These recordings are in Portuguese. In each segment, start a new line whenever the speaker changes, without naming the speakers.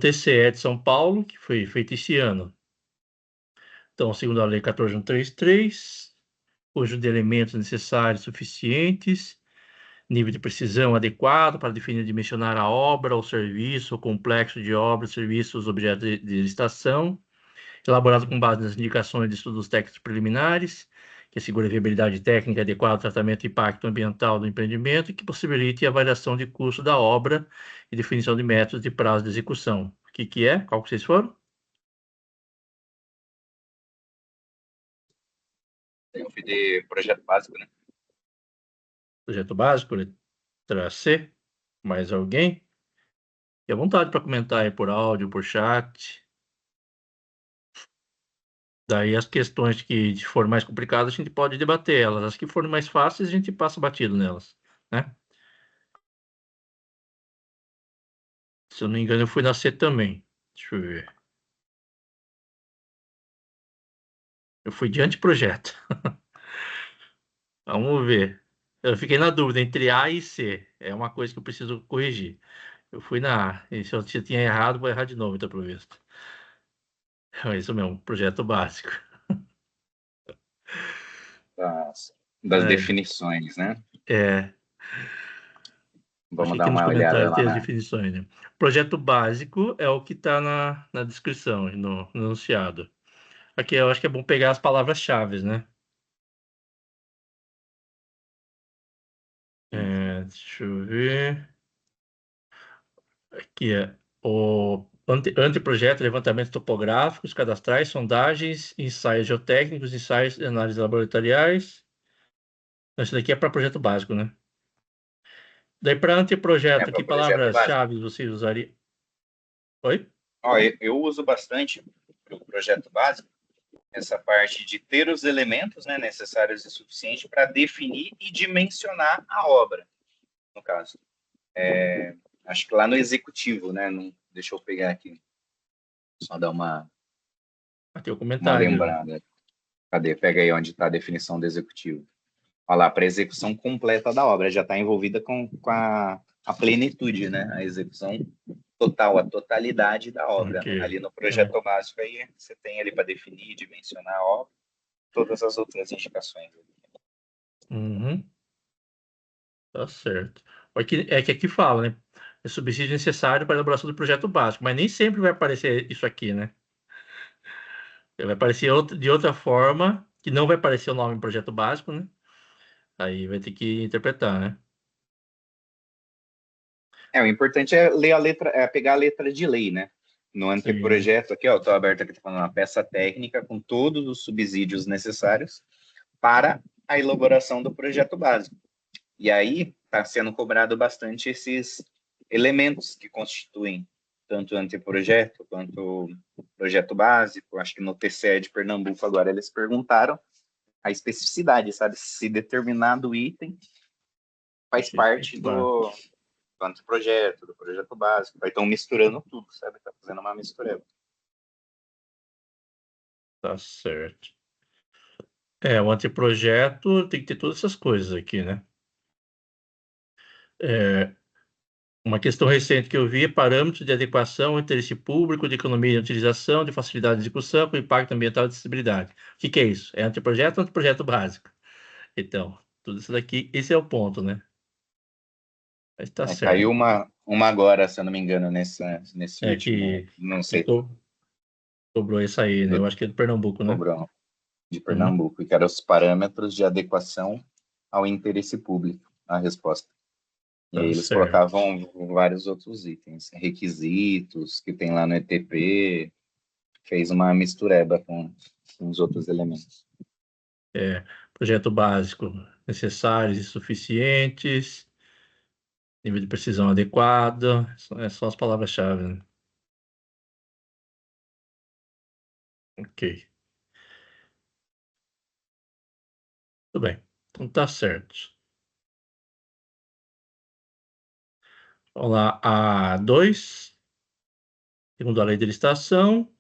TCE de São Paulo, que foi feito esse ano. Então, segundo a Lei 14.133, conjunto de elementos necessários suficientes, nível de precisão adequado para definir e dimensionar a obra, o serviço, o complexo de obras, serviços, objetos de licitação, elaborado com base nas indicações de estudos técnicos preliminares, que assegure a viabilidade técnica adequada ao tratamento e impacto ambiental do empreendimento e que possibilite a avaliação de custo da obra e definição de métodos de prazo de execução. O que é? Qual que vocês foram?
Eu fui de projeto básico, né?
Projeto básico, letra C. Mais alguém? Fique à vontade para comentar aí por áudio, por chat. Daí as questões que forem mais complicadas, a gente pode debater elas. As que forem mais fáceis, a gente passa batido nelas, né? Se eu não me engano, eu fui na C também. Deixa eu ver. Eu fui de anteprojeto. Vamos ver. Eu fiquei na dúvida entre A e C. É uma coisa que eu preciso corrigir. Eu fui na A. E se eu tinha errado, vou errar de novo, então, pelo visto. É isso mesmo, projeto básico.
Das definições, né?
Acho
Vamos
que
dar
aqui nos
uma olhada
comentários
lá
tem as
na...
definições, né? Projeto básico é o que está na descrição, no enunciado. Aqui eu acho que é bom pegar as palavras-chave, né? Deixa eu ver. Aqui é o anteprojeto, levantamentos topográficos, cadastrais, sondagens, ensaios geotécnicos, ensaios e análises laboratoriais. Então, isso daqui é para projeto básico, né? Daí, para
É
anteprojeto,
para
que
o projeto básico.
palavras-chave você usaria? Oi?
Ó, eu uso bastante para o projeto básico essa parte de ter os elementos, né, necessários e suficientes para definir e dimensionar a obra, no caso. Acho que lá no executivo, né? Deixa eu pegar aqui, só dar
Aqui é o
uma
comentário.
lembrada. Cadê? Pega aí onde está a definição do executivo. Olha lá, para a execução completa da obra, já está envolvida com a plenitude, né? A execução total, a totalidade da obra.
Ok.
Ali no projeto básico, aí você tem ali para definir, dimensionar a obra, todas as outras indicações.
Uhum. Tá certo. É que aqui fala, né? É subsídio necessário para a elaboração do projeto básico, mas nem sempre vai aparecer isso aqui, né? Vai aparecer de outra forma, que não vai aparecer o nome projeto básico, né? Aí vai ter que interpretar, né?
O importante é ler a letra, pegar a letra de lei, né? No
Sim.
anteprojeto aqui, ó, estou aberto aqui, tá falando uma peça técnica com todos os subsídios necessários para a elaboração do projeto básico. E aí está sendo cobrado bastante esses elementos que constituem tanto o anteprojeto quanto o projeto básico. Acho que no TCE de Pernambuco agora eles perguntaram a especificidade, sabe? Se determinado item faz parte do anteprojeto, do projeto básico. Aí estão misturando tudo, sabe? Está fazendo uma mistureba.
Tá certo. O anteprojeto tem que ter todas essas coisas aqui, né? Uma questão recente que eu vi é parâmetros de adequação, interesse público, de economia de utilização, de facilidade de execução, com impacto ambiental e acessibilidade. O que é isso? É anteprojeto ou anteprojeto básico? Então, tudo isso daqui, esse é o ponto, né? Mas tá
Caiu
certo.
uma agora, se eu não me engano, nesse
É
último,
que,
não
que
sei,
co- cobrou essa aí, né?
do
Eu acho que é do Pernambuco, né?
Cobrão, de
Uhum.
Pernambuco, que eram os parâmetros de adequação ao interesse público, a resposta. E aí
Tá
eles
certo.
colocavam vários outros itens, requisitos que tem lá no ETP, fez uma mistureba com os outros elementos.
Projeto básico, necessários e suficientes, nível de precisão adequado, são as palavras-chave, né? Ok, tudo bem. Então tá certo. Vamos lá, A2, segundo a lei de licitação,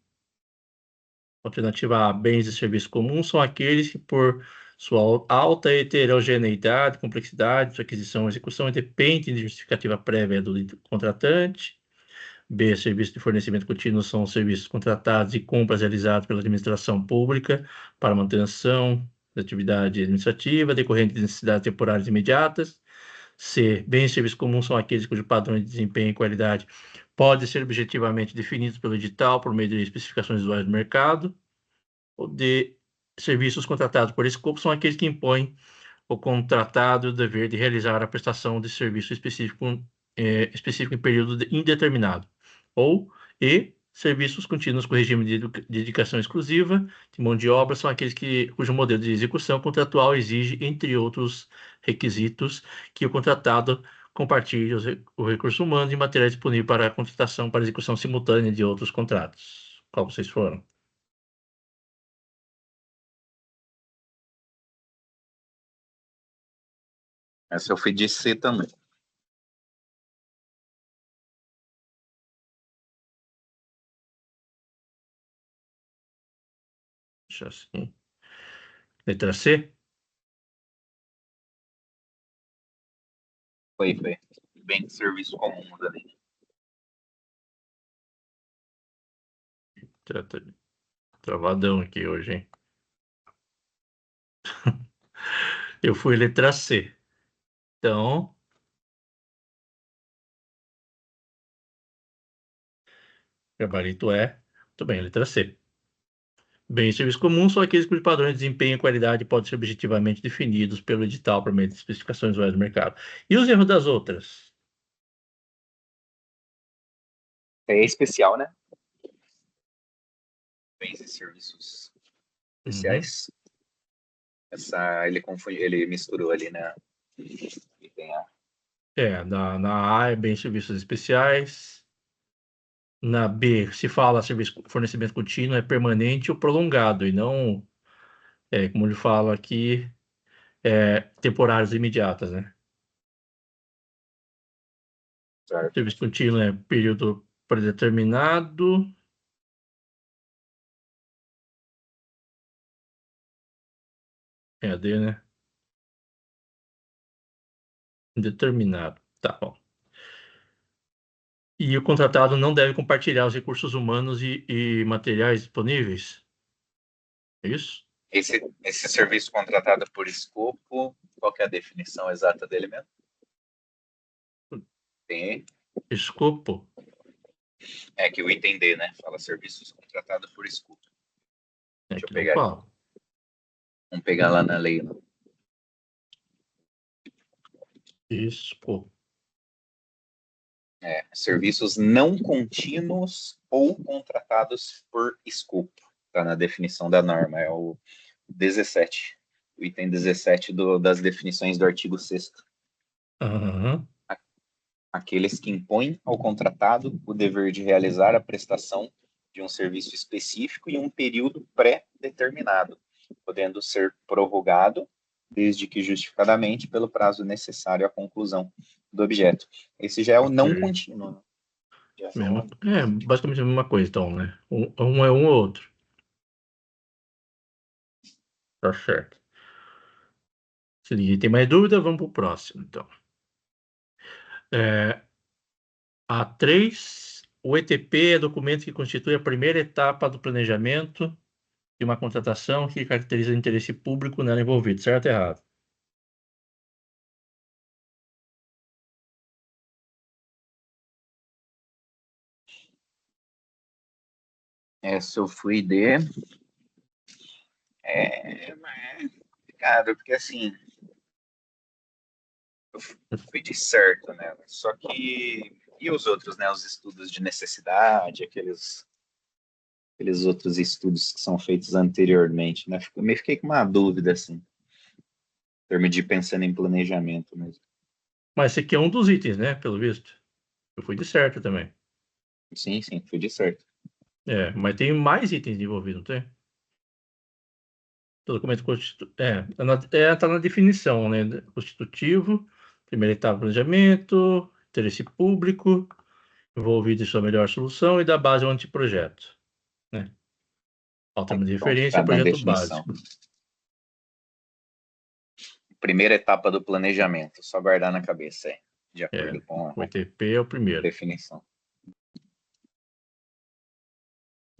alternativa A, bens e serviços comuns são aqueles que, por sua alta heterogeneidade, complexidade, sua aquisição e execução independem de justificativa prévia do contratante. B, serviços de fornecimento contínuo são serviços contratados e compras realizados pela administração pública para manutenção da atividade administrativa decorrente de necessidades temporárias imediatas. C, bens e serviços comuns são aqueles cujo padrão de desempenho e qualidade podem ser objetivamente definidos pelo edital por meio de especificações usuárias do mercado. Ou D, serviços contratados por escopo são aqueles que impõem o contratado o dever de realizar a prestação de serviço específico em período indeterminado. Ou E, serviços contínuos com regime de dedicação exclusiva de mão de obra são aqueles cujo modelo de execução contratual exige, entre outros requisitos, que o contratado compartilhe o recurso humano e material disponível para a contratação para execução simultânea de outros contratos. Qual vocês foram?
Essa eu fui de C também.
Deixa assim. Letra C?
Foi. Bem de serviço comum ali.
Travadão aqui hoje, hein? Eu fui letra C. Então, gabarito é. Muito bem, letra C. Bens e serviços comuns são aqueles cujos padrões de desempenho e qualidade podem ser objetivamente definidos pelo edital por meio de especificações usuárias do mercado. E os erros das outras?
É especial, né? Bens e serviços especiais. Essa ele misturou ali, né? E tem a
Na A é bens e serviços especiais. Na B, se fala serviço fornecimento contínuo, é permanente ou prolongado, e não, como ele fala aqui, temporários imediatas, né?
certo.
Serviço contínuo é período predeterminado. É a D, né? Indeterminado. Tá bom. E o contratado não deve compartilhar os recursos humanos e materiais disponíveis? É isso?
Esse serviço contratado por escopo, qual que é a definição exata dele mesmo? Tem,
Escopo?
que o item D, né? Fala serviços contratados por escopo. Deixa eu
Que não
pegar aqui.
fala.
Vamos pegar lá na lei. Né?
Escopo.
Serviços não contínuos ou contratados por escopo. Está na definição da norma, é o 17. O item 17 das definições do artigo 6º.
Aham.
Aqueles que impõem ao contratado o dever de realizar a prestação de um serviço específico em um período pré-determinado, podendo ser prorrogado, desde que justificadamente, pelo prazo necessário à conclusão do objeto. Esse já é o não contínuo. Né?
Basicamente a mesma coisa, então, né? Um é um ou outro. Tá certo. Se ninguém tem mais dúvida, vamos para o próximo, então. A3, o ETP é documento que constitui a primeira etapa do planejamento de uma contratação que caracteriza o interesse público nela envolvido, certo ou errado?
Essa eu fui de... complicado, porque assim... Eu fui de certo, né? Só que... E os outros, né? Os estudos de necessidade, aqueles outros estudos que são feitos anteriormente, né? Eu fiquei com uma dúvida, assim, em termos de pensando em planejamento mesmo.
Mas esse aqui é um dos itens, né? Pelo visto. Eu fui de certo também.
Sim, fui de certo.
Mas tem mais itens envolvidos, não tem? O documento tá na definição, né? Constitutivo, primeira etapa do planejamento, interesse público, envolvido em sua melhor solução e da base ao anteprojeto, né? Ao termo de
Então,
referência,
tá na
projeto
definição.
básico.
Primeira etapa do planejamento, só guardar na cabeça aí, de acordo com
O
a
ETP é o primeiro.
definição.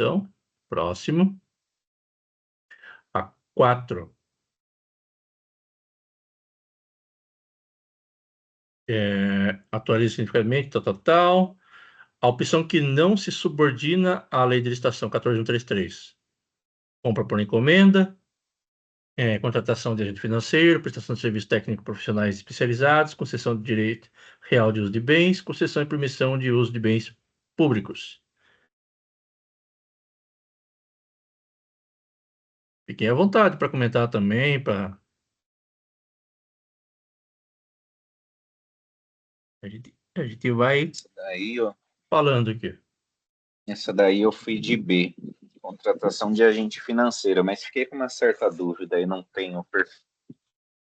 Então, próximo. A 4. Atualiza significativamente, tal. A opção que não se subordina à lei de licitação 14133. Compra por encomenda, contratação de agente financeiro, prestação de serviços técnicos profissionais especializados, concessão de direito real de uso de bens, concessão e permissão de uso de bens públicos. Fiquem à vontade para comentar também, a gente vai
Daí, ó,
falando aqui.
essa daí eu fui de B, contratação de agente financeiro, mas fiquei com uma certa dúvida e não tenho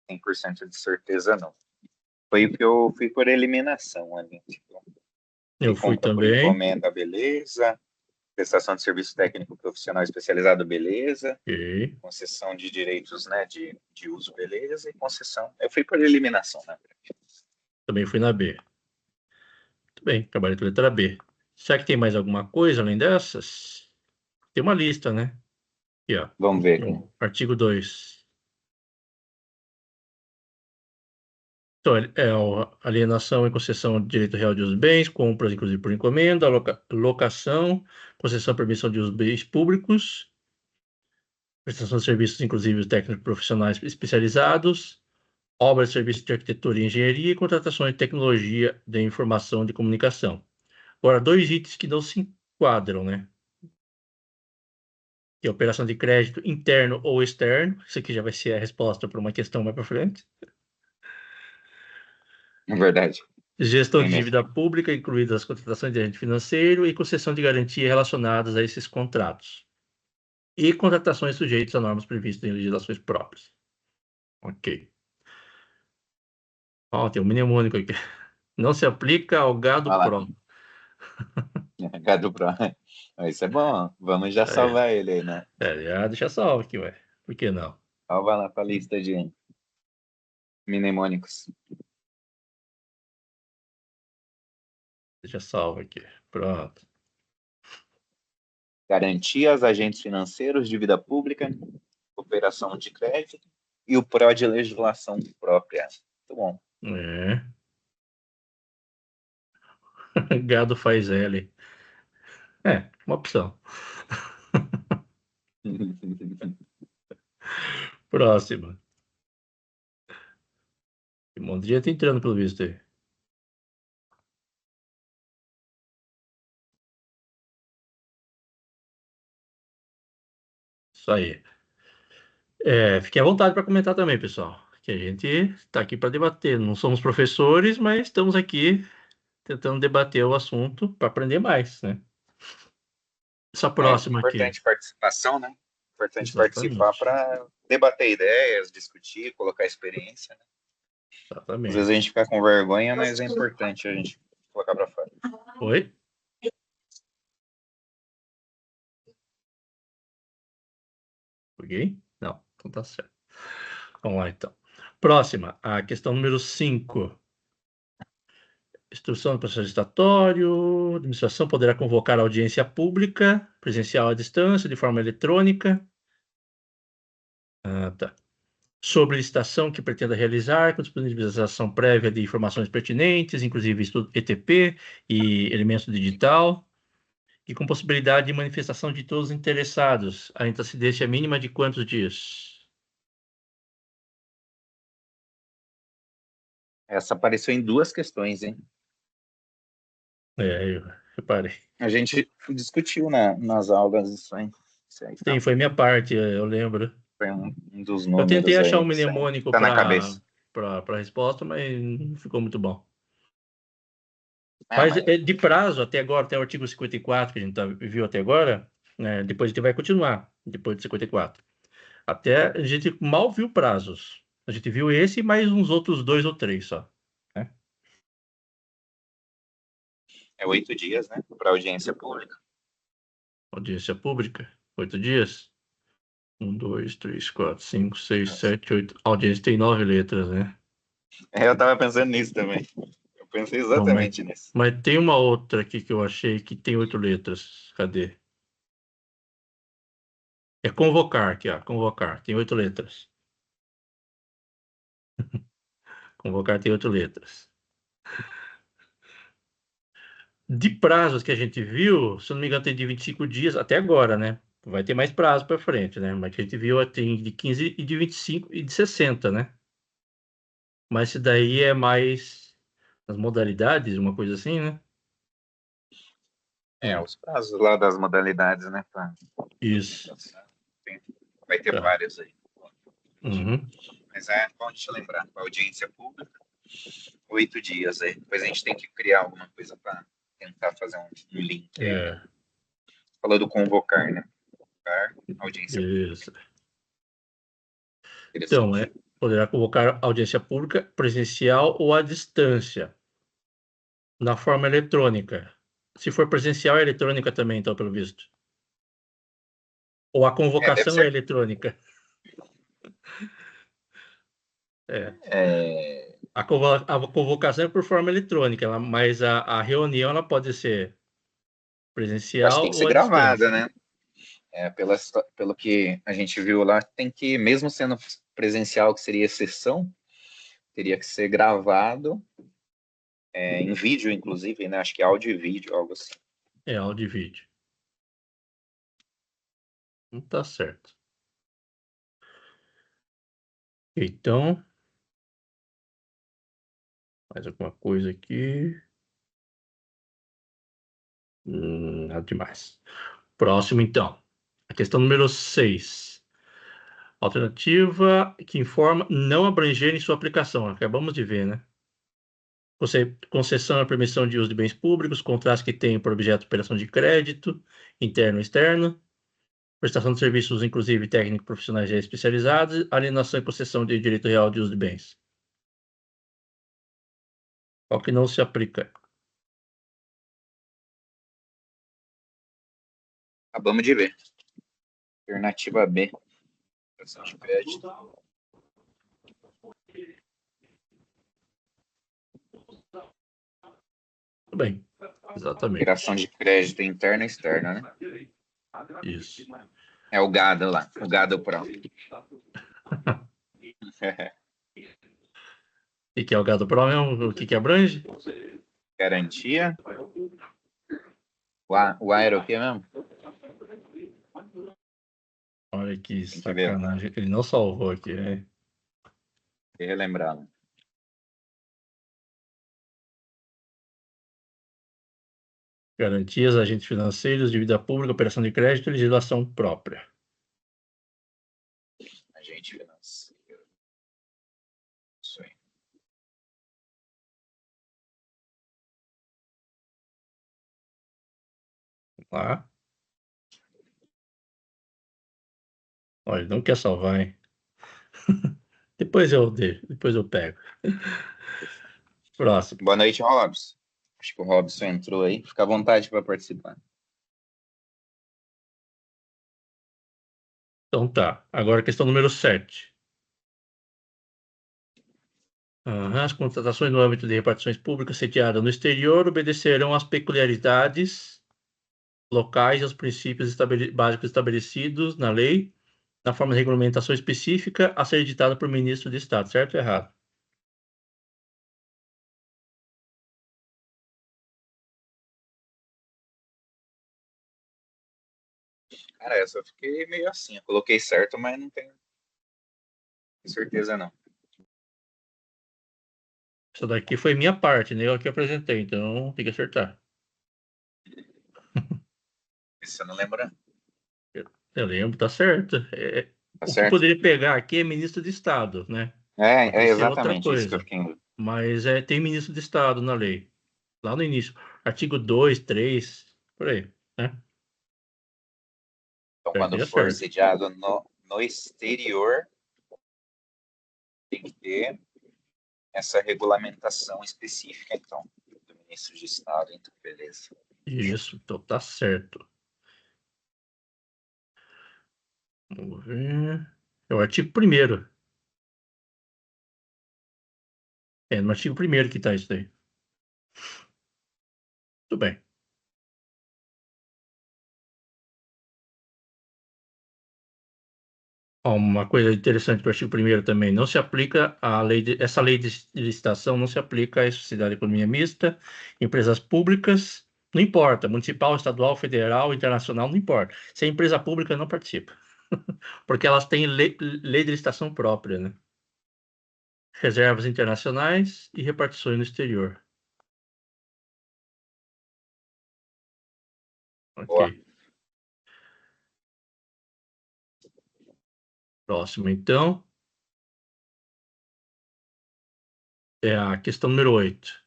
100% de certeza, não. Foi o que eu fui por eliminação ali. Tipo,
Eu
e
fui
compra por
também.
encomenda, beleza. Prestação de serviço técnico profissional especializado, beleza.
Ok.
Concessão de direitos, né, de uso, beleza. E concessão. Eu fui por eliminação, né?
Também fui na B. Muito bem, trabalhei com a letra B. Será que tem mais alguma coisa além dessas? Tem uma lista, né? Aqui, ó.
Vamos ver aqui.
No artigo 2. Então, alienação e concessão de direito real de uso de bens, compras, inclusive por encomenda, locação, concessão e permissão de uso de bens públicos, prestação de serviços, inclusive técnicos profissionais especializados, obras e serviços de arquitetura e engenharia e contratações de tecnologia de informação e de comunicação. Agora, 2 itens que não se enquadram, né? Que é operação de crédito interno ou externo. Isso aqui já vai ser a resposta para uma questão mais para frente.
É verdade.
Gestão
Bem
de
mesmo.
dívida pública, incluídas as contratações de agente financeiro e concessão de garantia relacionadas a esses contratos. E contratações sujeitas a normas previstas em legislações próprias. Ok. Ó, tem um mnemônico aqui. Não se aplica ao gado
Vai lá.
pro.
Gado Pro. Isso é bom. Vamos já
Aí,
salvar ele aí, né?
já deixa salvo aqui, ué. Por que não?
Salva lá para a lista de mnemônicos.
Deixa salvo aqui. Pronto.
Garantias, agentes financeiros, dívida pública, operação de crédito e o PRO de legislação própria. Muito bom.
É. Gado faz L. É, uma opção. Próxima. Tem um monte de gente entrando pelo visto aí. Isso aí. Fiquem à vontade para comentar também, pessoal. Que a gente está aqui para debater. Não somos professores, mas estamos aqui tentando debater o assunto para aprender mais, né? Essa próxima aqui.
Importante participação, né? Importante participar
Exatamente.
para debater ideias, discutir, colocar experiência. Né? Às vezes a
Exatamente.
gente fica com vergonha, mas é importante a gente colocar para fora.
Oi? Peguei? Não, então tá certo. Vamos lá, então. Próxima, a questão número 5. Instrução do processo licitatório. A administração poderá convocar audiência pública, presencial à distância, de forma eletrônica. Tá. Sobre licitação que pretenda realizar, com disponibilização prévia de informações pertinentes, inclusive estudo ETP e elementos digital, e com possibilidade de manifestação de todos os interessados. A incidência mínima de quantos dias?
Essa apareceu em 2 questões, hein?
Eu reparei.
A gente discutiu nas aulas isso aí. Isso aí
Sim,
tá.
foi minha parte, eu lembro.
Foi um dos
Eu tentei
números
achar um
aí que
mnemônico
tá na cabeça.
para resposta, mas não ficou muito bom.
Ah,
Mas
mas
de prazo, até agora, até o artigo 54, que a gente viu até agora, né, depois a gente vai continuar, depois de 54. Até a gente mal viu prazos. A gente viu esse e mais uns outros 2 ou 3 só. Né?
é 8 dias, né? Para audiência pública.
Audiência pública, 8 dias. 1, 2, 3, 4, 5, 6, 7, 8. A audiência tem 9 letras, né?
Eu tava pensando nisso também. Eu pensei
Não,
exatamente nisso.
mas tem uma outra aqui que eu achei que tem 8 letras. Cadê? É convocar aqui, ó. Convocar. Tem 8 letras. Convocar tem 8 letras. De prazos que a gente viu, se eu não me engano, tem de 25 dias até agora, né? Vai ter mais prazo para frente, né? Mas que a gente viu tem de 15 e de 25 e de 60, né? Mas isso daí é mais as modalidades, uma coisa assim, né?
Os prazos lá das modalidades, né?
Isso.
Vai ter
Tá.
vários aí.
Uhum.
Mas é bom te lembrar, a audiência pública, 8 dias aí. Depois a gente tem que criar alguma coisa para tentar fazer um link aí.
É,
Falou do convocar, né? Convocar, audiência pública.
isso. Então,
Interessante.
poderá convocar audiência pública presencial ou à distância, na forma eletrônica. Se for presencial, é eletrônica também, então, pelo visto. Ou a
Deve
convocação é
ser.
eletrônica. É.
É,
A convocação é por forma eletrônica, mas a reunião ela pode ser
acho que tem
presencial
que
ou
ser
à distância.
gravada, né? Pelo que a gente viu lá, tem que, mesmo sendo presencial, que seria exceção, teria que ser gravado, em vídeo, inclusive, né? Acho que áudio e vídeo, algo assim.
É áudio e vídeo. Não tá certo. Então, mais alguma coisa aqui? Nada demais. Próximo, então. A questão número 6. Alternativa que informa não abranger em sua aplicação. Acabamos de ver, né? Concessão e permissão de uso de bens públicos, contratos que tenham por objeto operação de crédito, interno e externo, prestação de serviços, inclusive técnicos profissionais já especializados, alienação e concessão de direito real de uso de bens. Qual que não se aplica?
Acabamos de ver. Alternativa B, operação de crédito.
Tudo bem.
Operação
Exatamente.
de crédito interna e externa, né?
Isso.
É o gado lá, o gado pro.
O que é o gado pro mesmo? O que abrange?
Garantia. O A era o quê mesmo?
Olha que
Tem que ver,
sacanagem. Ele não salvou aqui, né?
tem que relembrar. Né?
Garantias, agentes financeiros, dívida pública, operação de crédito e legislação própria.
Agente financeiro. Isso aí.
Lá. Olha, ele não quer salvar, hein? Depois eu pego. Próximo.
Boa noite, Robson. Acho que o Robson entrou aí. Fica à vontade para participar.
Então tá. Agora questão número 7. As contratações no âmbito de repartições públicas sediadas no exterior obedecerão às peculiaridades locais e aos princípios básicos estabelecidos na lei, na forma de regulamentação específica a ser editada por ministro de Estado, certo ou errado?
Cara, essa eu fiquei meio assim. Eu coloquei certo, mas não tenho certeza não.
Essa daqui foi minha parte, né? Eu que apresentei, então tem que acertar.
Isso eu não lembro.
Eu lembro, tá certo.
Tá
O que
certo?
poderia pegar aqui é ministro de Estado, né?
É
Isso é outra
exatamente isso que eu
coisa.
fiquei em dúvida.
Mas tem ministro de Estado na lei. Lá no início. Artigo 2, 3, por aí, né?
Então, quando
Perderia
for
certo.
sediado no exterior, tem que ter essa regulamentação específica, então, do ministro de Estado. Então, beleza.
Isso, então tá certo. Vamos ver. É o artigo 1º. É no artigo 1º que tá isso daí. Tudo bem. Ó, uma coisa interessante para o artigo 1º também, não se aplica a lei essa lei de licitação não se aplica à sociedade de economia mista, empresas públicas, não importa, municipal, estadual, federal, internacional, não importa. Se é empresa pública, não participa, porque elas têm lei de licitação própria, né? Reservas internacionais e repartições no exterior. Ok.
Boa.
Próximo, então, é a questão número 8.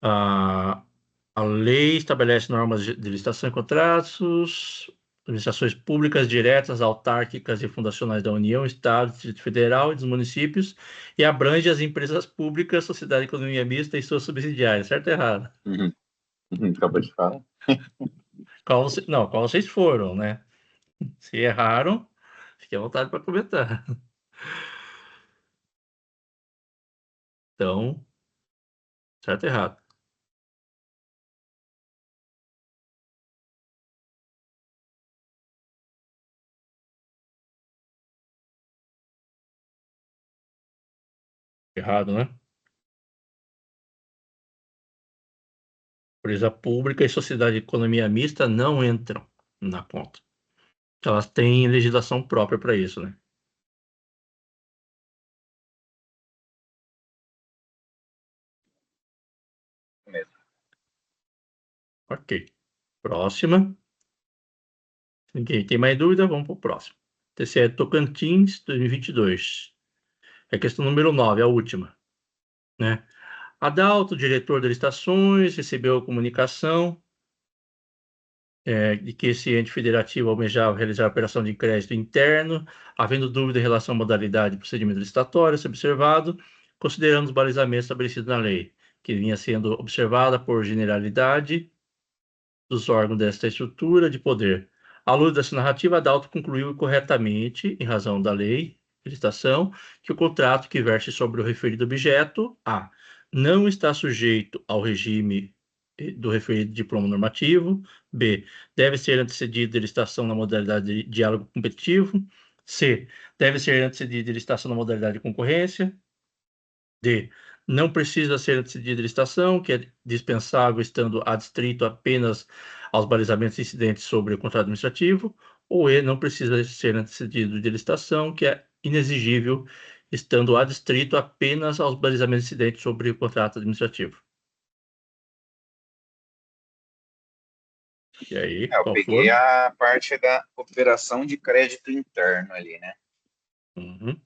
A lei estabelece normas de licitação e contratos, licitações públicas diretas, autárquicas e fundacionais da União, Estado, Distrito Federal e dos municípios e abrange as empresas públicas, sociedade de economia mista e suas subsidiárias. Certo ou errado?
Uhum. Acabou de falar.
Não, qual vocês foram, né? Se erraram, fique à vontade para comentar. Então, certo ou errado? Errado, né? Empresa pública e sociedade de economia mista não entram na conta. Elas têm legislação própria para isso, né?
Mesmo.
Ok. Próxima. Ninguém tem mais dúvida? Vamos para o próximo. TCE Tocantins, 2022. É a questão número 9, a última, né? Adalto, diretor de licitações, recebeu a comunicação de que esse ente federativo almejava realizar a operação de crédito interno, havendo dúvida em relação à modalidade e procedimento licitatório, se observado, considerando os balizamentos estabelecidos na lei, que vinha sendo observada por generalidade dos órgãos desta estrutura de poder. À luz dessa narrativa, Adalto concluiu corretamente, em razão da lei de licitação, que o contrato que verte sobre o referido objeto, a. Não está sujeito ao regime do referido diploma normativo, b. Deve ser antecedido de licitação na modalidade de diálogo competitivo, c. Deve ser antecedido de licitação na modalidade de concorrência, D. Não precisa ser antecedida de licitação, que é dispensável estando adstrito apenas aos balizamentos incidentes sobre o contrato administrativo, ou E. Não precisa ser antecedido de licitação, que é inexigível estando adstrito apenas aos balizamentos incidentes sobre o contrato administrativo. E aí,
Eu
qual
peguei
for?
a parte da operação de crédito interno ali, né?
Uhum.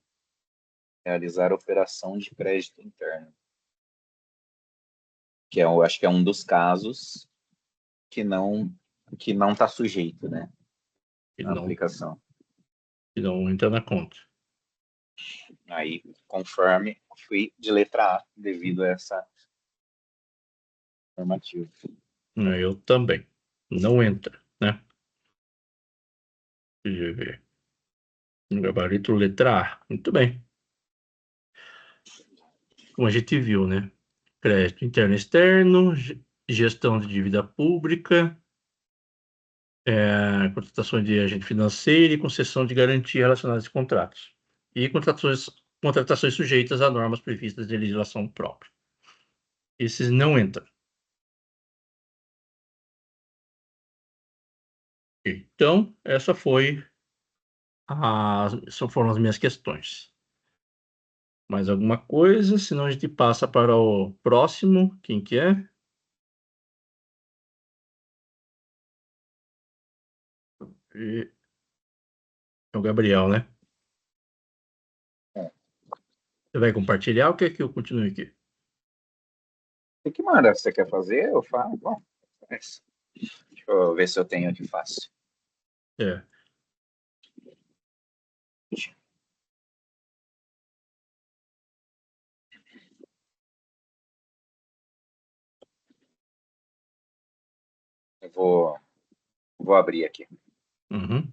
Realizar a operação de crédito interno. Que eu acho que é um dos casos que não está sujeito, né?
E
Na
não,
aplicação.
e não entra na conta.
Aí, conforme fui de letra A, devido a essa normativa.
Eu também. Não entra, né? Deixa eu ver. No gabarito letra A. Muito bem. Como a gente viu, né? Crédito interno e externo, gestão de dívida pública, contratação de agente financeiro e concessão de garantia relacionadas a contratos. E contratações sujeitas a normas previstas de legislação própria. Esses não entram. Então, foram as minhas questões. Mais alguma coisa? Senão a gente passa para o próximo. Quem que é? É o Gabriel, né?
É.
Você vai compartilhar ou quer que eu continue aqui?
O que manda? Você quer fazer? Eu falo. Bom, deixa eu ver se eu tenho aqui fácil.
É.
Eu vou abrir aqui.
Uhum.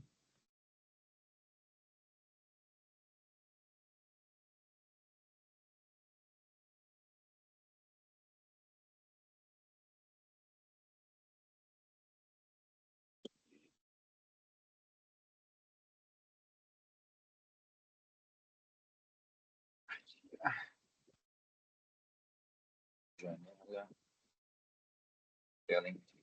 Janela. Tela inteira.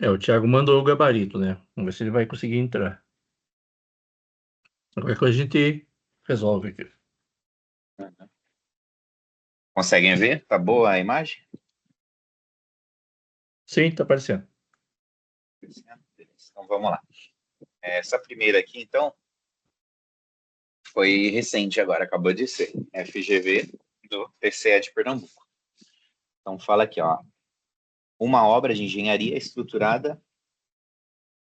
O Thiago mandou o gabarito, né? Vamos ver se ele vai conseguir entrar. Qualquer coisa a gente resolve aqui.
Conseguem ver? Tá boa a imagem?
Sim, tá aparecendo.
Então vamos lá. Essa primeira aqui, então, foi recente agora, acabou de ser. FGV do TCE de Pernambuco. Então fala aqui, ó. Uma obra de engenharia estruturada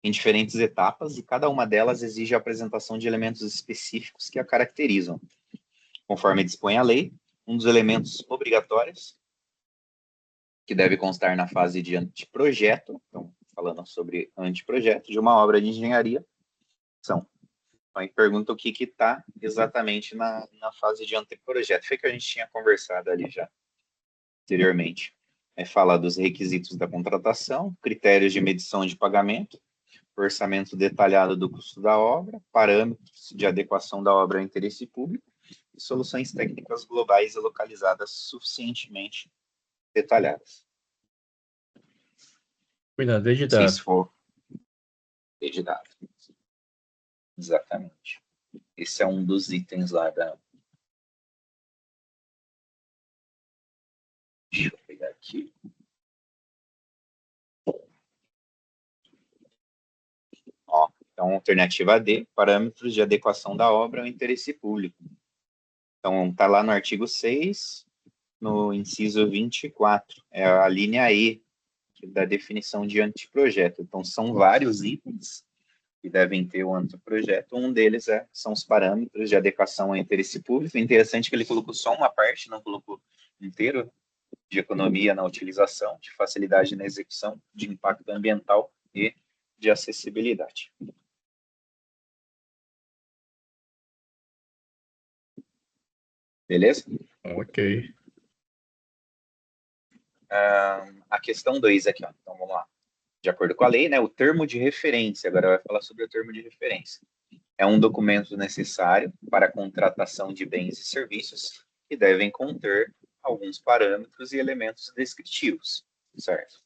em diferentes etapas e cada uma delas exige a apresentação de elementos específicos que a caracterizam. Conforme dispõe a lei, um dos elementos obrigatórios que deve constar na fase de anteprojeto, então falando sobre anteprojeto de uma obra de engenharia, são. Então, pergunta o que está exatamente na fase de anteprojeto. Foi que a gente tinha conversado ali já anteriormente. Fala dos requisitos da contratação, critérios de medição de pagamento, orçamento detalhado do custo da obra, parâmetros de adequação da obra ao interesse público e soluções técnicas globais e localizadas suficientemente detalhadas.
Cuidado, desde
Se
dado.
isso for de dado. Exatamente. Esse é um dos itens lá da... Deixa eu pegar aqui. Ó, então, alternativa D, parâmetros de adequação da obra ao interesse público. Então, está lá no artigo 6, no inciso 24, é a linha E, da definição de anteprojeto. Então, são vários itens que devem ter o anteprojeto. Um deles são os parâmetros de adequação ao interesse público. Interessante que ele colocou só uma parte, não colocou inteiro, de economia na utilização, de facilidade na execução, de impacto ambiental e de acessibilidade. Beleza?
Ok.
A questão 2 aqui, ó. Então vamos lá. De acordo com a lei, né, o termo de referência, agora vai falar sobre o termo de referência. É um documento necessário para a contratação de bens e serviços que devem conter alguns parâmetros e elementos descritivos, certo?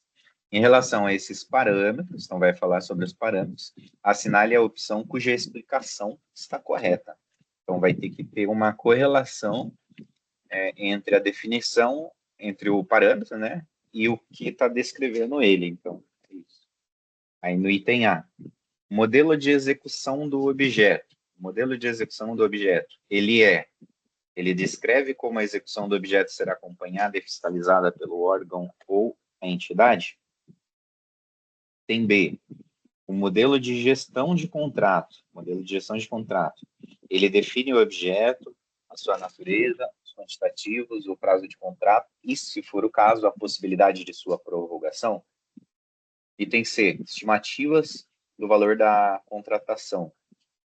Em relação a esses parâmetros, então vai falar sobre os parâmetros, assinale a opção cuja explicação está correta. Então vai ter que ter uma correlação entre a definição, entre o parâmetro, né, e o que está descrevendo ele. Então, é isso. Aí no item A, modelo de execução do objeto. O modelo de execução do objeto, ele descreve como a execução do objeto será acompanhada e fiscalizada pelo órgão ou a entidade. Tem B, o modelo de gestão de contrato. Modelo de gestão de contrato. Ele define o objeto, a sua natureza, os quantitativos, o prazo de contrato e, se for o caso, a possibilidade de sua prorrogação. Item C, estimativas do valor da contratação.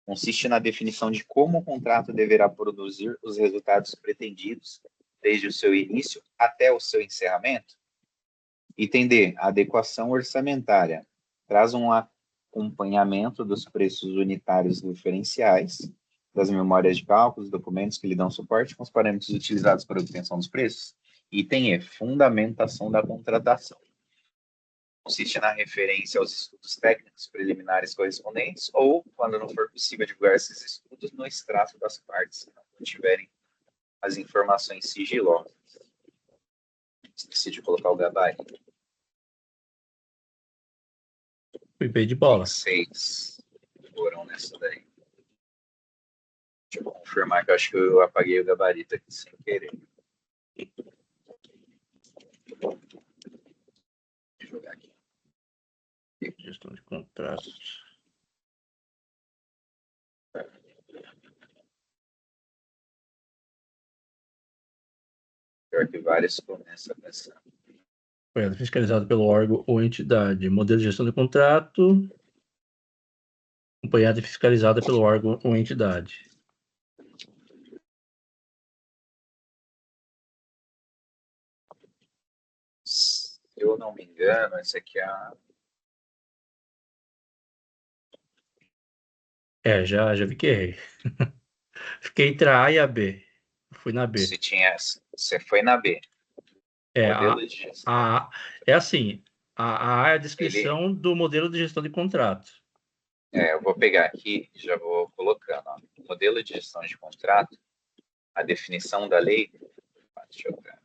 Consiste na definição de como o contrato deverá produzir os resultados pretendidos desde o seu início até o seu encerramento. Item D, adequação orçamentária. Traz um acompanhamento dos preços unitários referenciais, das memórias de cálculos, documentos que lhe dão suporte com os parâmetros utilizados para a obtenção dos preços. Item E, fundamentação da contratação. Consiste na referência aos estudos técnicos preliminares correspondentes ou, quando não for possível divulgar esses estudos, no extrato das partes que não contiverem as informações sigilosas. Esqueci de colocar o gabarito.
Fui bem de bola.
6 foram nessa daí. Deixa eu confirmar que eu acho que eu apaguei o gabarito aqui sem querer. Deixa eu jogar aqui.
Gestão de contratos.
Pior que vários começam a pensar.
Fiscalizado pelo órgão ou entidade. Modelo de gestão de contrato. Acompanhada e fiscalizada pelo órgão ou entidade.
eu não me engano, essa aqui é a...
Já vi que errei. Fiquei entre a A e a B. Fui na B.
Você foi na B.
É,
Modelo de gestão.
a, é assim, a A é a
Ele,
descrição do modelo de gestão de contrato.
eu vou pegar aqui e já vou colocando. Ó. Modelo de gestão de contrato, a definição da lei, deixa eu ver,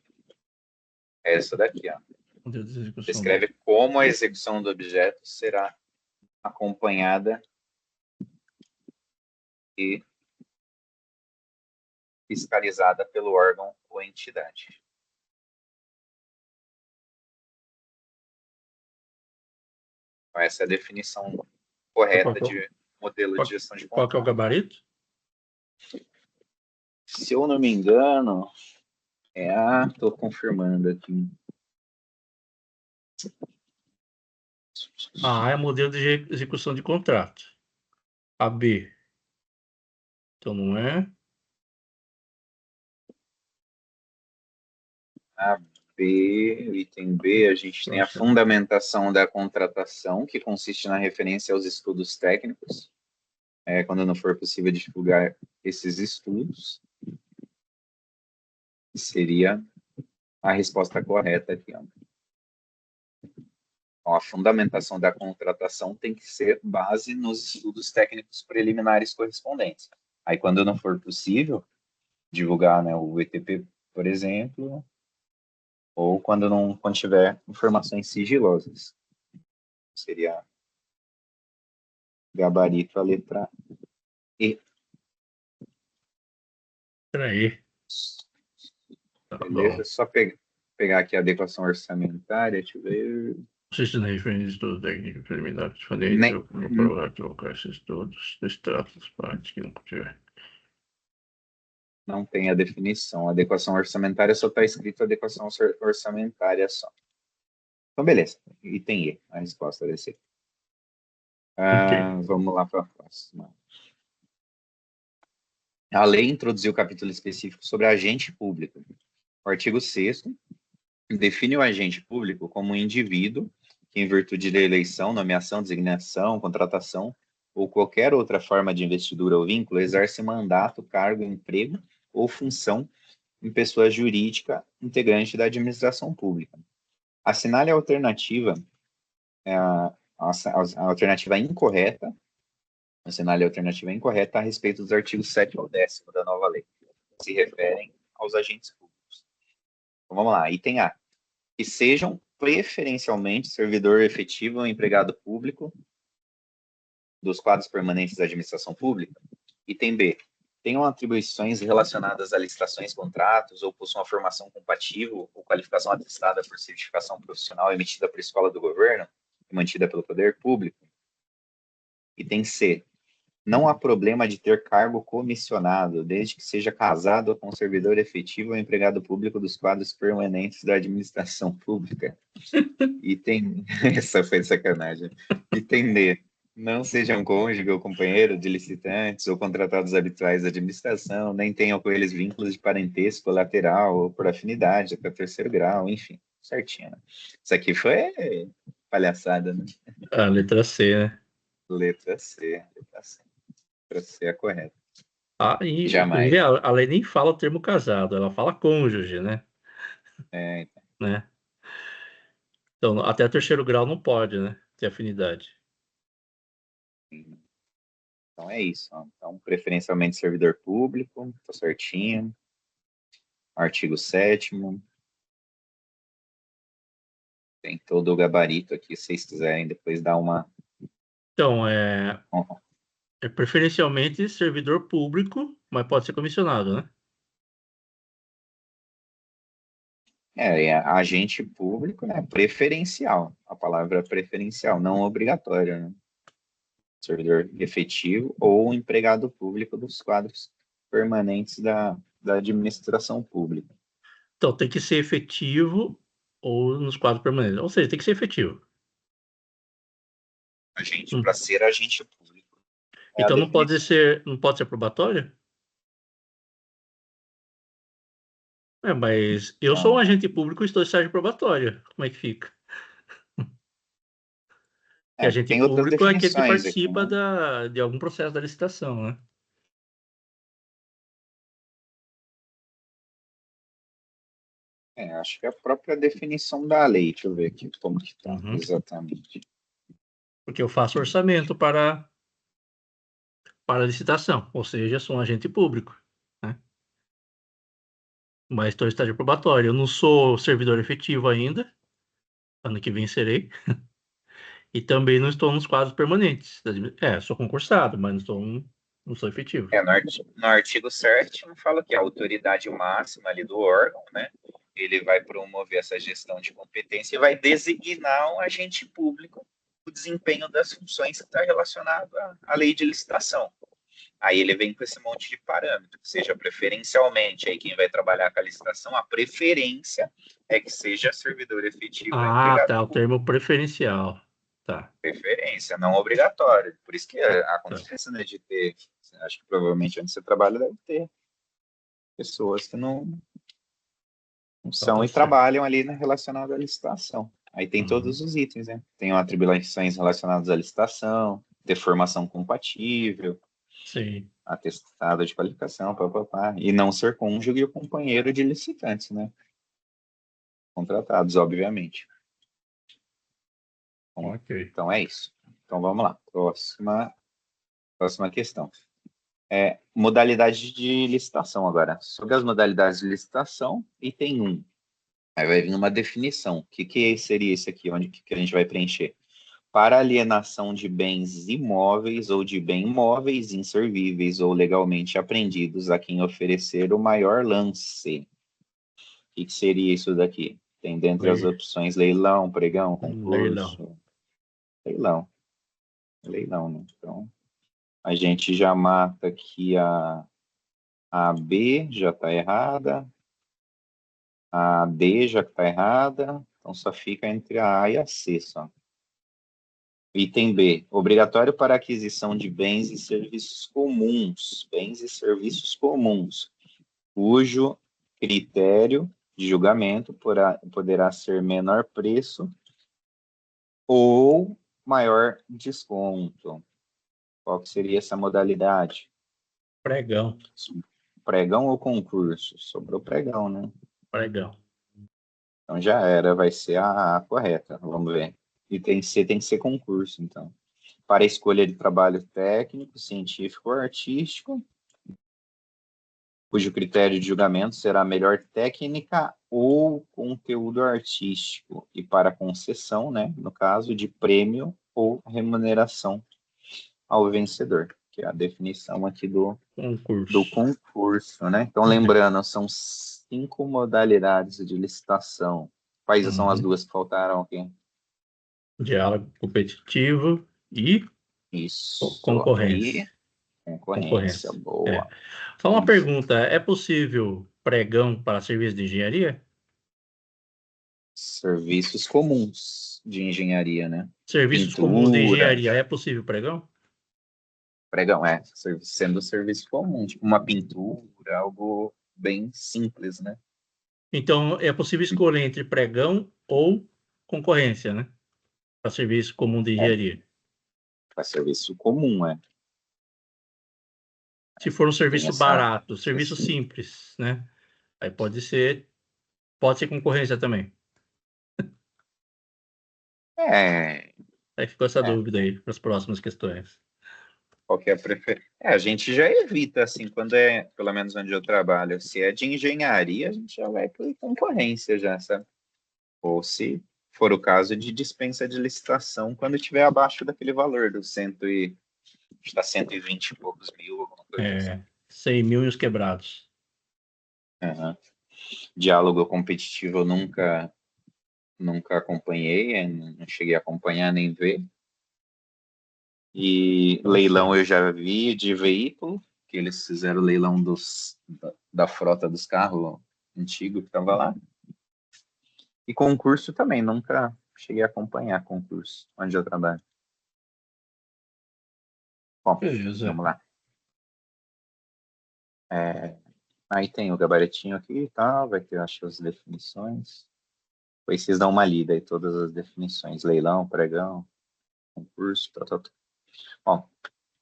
é essa daqui, ó.
Modelo de execução do...
Descreve como a execução do objeto será acompanhada e fiscalizada pelo órgão ou entidade. Então, essa é a definição correta de modelo de gestão de
Qual que é o
contrato.
gabarito?
Se eu não me engano, estou confirmando aqui.
A A é modelo de execução de contrato. A B, então não é.
A B, item B, a gente tem a fundamentação da contratação, que consiste na referência aos estudos técnicos, quando não for possível divulgar esses estudos. Seria a resposta correta aqui. Ó. Então, a fundamentação da contratação tem que ser base nos estudos técnicos preliminares correspondentes. Aí, quando não for possível divulgar, né, o ETP, por exemplo, ou quando não contiver informações sigilosas. Seria gabarito a letra E.
Peraí. Tá
Beleza?
bom.
Só pegar aqui a adequação orçamentária, deixa eu ver.
Consiste na referência de estudo técnico preliminar disponível,
Nem,
eu vou provar colocar esses estudos, extratos das partes que não tiver.
não tem a definição. A adequação orçamentária só está escrito adequação orçamentária só. Então, beleza. Item E, a resposta desse aqui.
Ok.
Vamos lá para a próxima. A lei introduziu o capítulo específico sobre agente público. O artigo 6º define o agente público como um indivíduo que, em virtude da eleição, nomeação, designação, contratação ou qualquer outra forma de investidura ou vínculo, exerce mandato, cargo, emprego ou função em pessoa jurídica integrante da administração pública. Assinale a alternativa, a alternativa incorreta, assinale a alternativa incorreta a respeito dos artigos 7º ao 10º da nova lei, que se referem aos agentes públicos. Então, vamos lá, item A. Que sejam preferencialmente servidor efetivo ou empregado público dos quadros permanentes da administração pública. Item B. Tenham atribuições relacionadas a licitações, contratos ou possuam uma formação compatível ou qualificação atestada por certificação profissional emitida por escola do governo e mantida pelo poder público. Item C. Não há problema de ter cargo comissionado, desde que seja casado com servidor efetivo ou empregado público dos quadros permanentes da administração pública. Item... Essa foi sacanagem. Item D. Não sejam cônjuge ou companheiro de licitantes ou contratados habituais da administração, nem tenham com eles vínculos de parentesco lateral ou por afinidade até 3º grau, enfim. Certinho, né? Isso aqui foi palhaçada, né?
A letra C, né?
Letra C. Letra C. Letra C é a correta.
Inclusive,
Jamais.
a lei nem fala o termo casado, ela fala cônjuge, né?
Então.
Né? Então, até 3º grau não pode, né? Ter afinidade.
Então é isso. Ó. Então, preferencialmente servidor público, tá certinho. Artigo 7º. Tem todo o gabarito aqui, se vocês quiserem depois dar uma...
Então, é preferencialmente servidor público, mas pode ser comissionado, né?
Agente público, né? Preferencial. A palavra preferencial, não obrigatório, né? Servidor efetivo ou empregado público dos quadros permanentes da administração pública.
Então, tem que ser efetivo ou nos quadros permanentes. Ou seja, tem que ser efetivo.
Para ser agente público.
Então, não pode ser probatório? Mas eu sou um agente público e estou em estágio probatório. Como é que fica? E agente
tem outras
público é aquele que
definições aqui,
participa
né?
de algum processo da licitação, né?
Acho que é a própria definição da lei. Deixa eu ver aqui como que está
Uhum.
exatamente.
Porque eu faço orçamento para licitação, ou seja, sou um agente público, né? Mas estou em estágio probatório. Eu não sou servidor efetivo ainda, ano que vem serei, e também não estou nos quadros permanentes. Sou concursado, mas não sou efetivo.
No artigo 7º fala que a autoridade máxima ali do órgão, né? Ele vai promover essa gestão de competência e vai designar um agente público o desempenho das funções que está relacionado à lei de licitação. Aí ele vem com esse monte de parâmetro, que seja preferencialmente, aí quem vai trabalhar com a licitação, a preferência é que seja servidor efetivo ou
Ah,
empregado
tá, o
público.
termo preferencial. Tá,
Preferência, não obrigatório. Por isso que
tá.
acontece, né, de ter, acho que provavelmente onde você trabalha deve ter pessoas que não
Então
são
tá
e
certo.
trabalham ali relacionado à licitação. Aí tem
Uhum.
todos os itens, né? Tem atribuições relacionadas à licitação, ter formação compatível,
Sim,
atestado de qualificação, papapá, e não ser cônjuge ou companheiro de licitantes, né? Contratados, obviamente. Bom,
ok.
então é isso. Então vamos lá. Próxima questão. Modalidade de licitação agora. Sobre as modalidades de licitação, item 1. Aí vai vir uma definição. O que seria isso aqui? Onde que a gente vai preencher? Para alienação de bens imóveis ou de bens móveis inservíveis ou legalmente apreendidos a quem oferecer o maior lance. O que seria isso daqui? Tem dentre as
Le-
opções leilão, pregão,
Leilão.
concurso, leilão. Leilão, né? Então, a gente já mata aqui a B, já está errada, a D já está errada, então só fica entre a A e a C só. Item B, obrigatório para aquisição de bens e serviços comuns, cujo critério de julgamento poderá ser menor preço ou maior desconto. Qual que seria essa modalidade?
Pregão.
Pregão ou concurso? Sobrou pregão, né?
Pregão.
Então já era, vai ser a correta. Vamos ver. Item C tem que ser concurso, então. Para escolha de trabalho técnico, científico ou artístico, cujo critério de julgamento será melhor técnica ou conteúdo artístico, e para concessão, né, no caso de prêmio ou remuneração ao vencedor, que é a definição aqui do
Concurso.
concurso, né? Então, lembrando, são 5 modalidades de licitação. Quais são as
Uhum.
duas que faltaram aqui?
Diálogo competitivo e
Isso,
concorrência.
e concorrência,
Concorrência. É.
boa.
Só uma
Isso.
pergunta: é possível pregão para serviço de engenharia?
Serviços comuns de engenharia, né?
Serviços comuns de
Pintura,
engenharia, é possível pregão?
pregão, sendo serviço comum, tipo uma pintura, algo bem simples, né?
Então, é possível escolher entre pregão ou concorrência, né? Para serviço comum de
É,
engenharia.
para serviço comum,
Se for um
tem
serviço
essa.
barato, serviço simples, né? Aí pode ser concorrência também.
É,
Aí ficou essa
é,
dúvida aí para as próximas questões.
qual que é a preferência? A gente já evita, assim, quando pelo menos onde eu trabalho, se é de engenharia, a gente já vai por concorrência já, sabe? Ou se for o caso de dispensa de licitação, quando estiver abaixo daquele valor, dos está 120 e poucos mil, alguma coisa assim.
100 mil e os quebrados.
Aham. Diálogo competitivo eu nunca acompanhei, não cheguei a acompanhar nem ver. E
Tá
leilão
certo.
eu já vi de veículo, que eles fizeram leilão da frota dos carros antigo que estava lá. E concurso também, nunca cheguei a acompanhar concurso, onde eu trabalho. Bom,
Beleza.
vamos lá. Aí tem o gabaritinho aqui e tal, vai ter, acho, as definições. Depois vocês dão uma lida aí, todas as definições. Leilão, pregão, concurso, tal. Bom,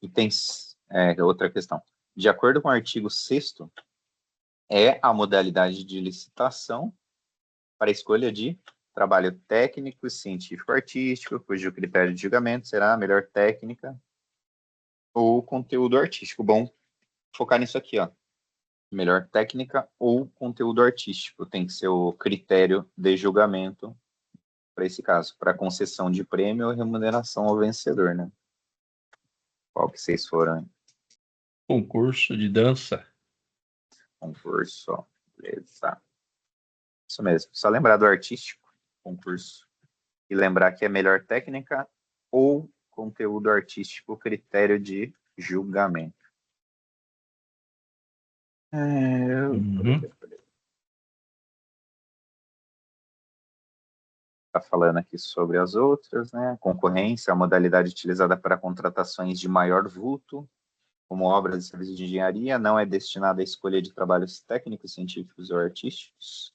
itens, outra questão. De acordo com o artigo 6º, é a modalidade de licitação para a escolha de trabalho técnico, científico, artístico, cujo critério de julgamento será a melhor técnica ou conteúdo artístico. Bom, focar nisso aqui, ó. Melhor técnica ou conteúdo artístico tem que ser o critério de julgamento para esse caso, para concessão de prêmio ou remuneração ao vencedor, né? Qual que vocês foram? Hein?
Concurso de dança.
Concurso, ó. Beleza. Isso mesmo. Só lembrar do artístico, concurso. E lembrar que é melhor técnica ou conteúdo artístico, critério de julgamento. Está falando aqui sobre as outras, né? Concorrência, a modalidade utilizada para contratações de maior vulto, como obras e serviços de engenharia, não é destinada à escolha de trabalhos técnicos, científicos ou artísticos.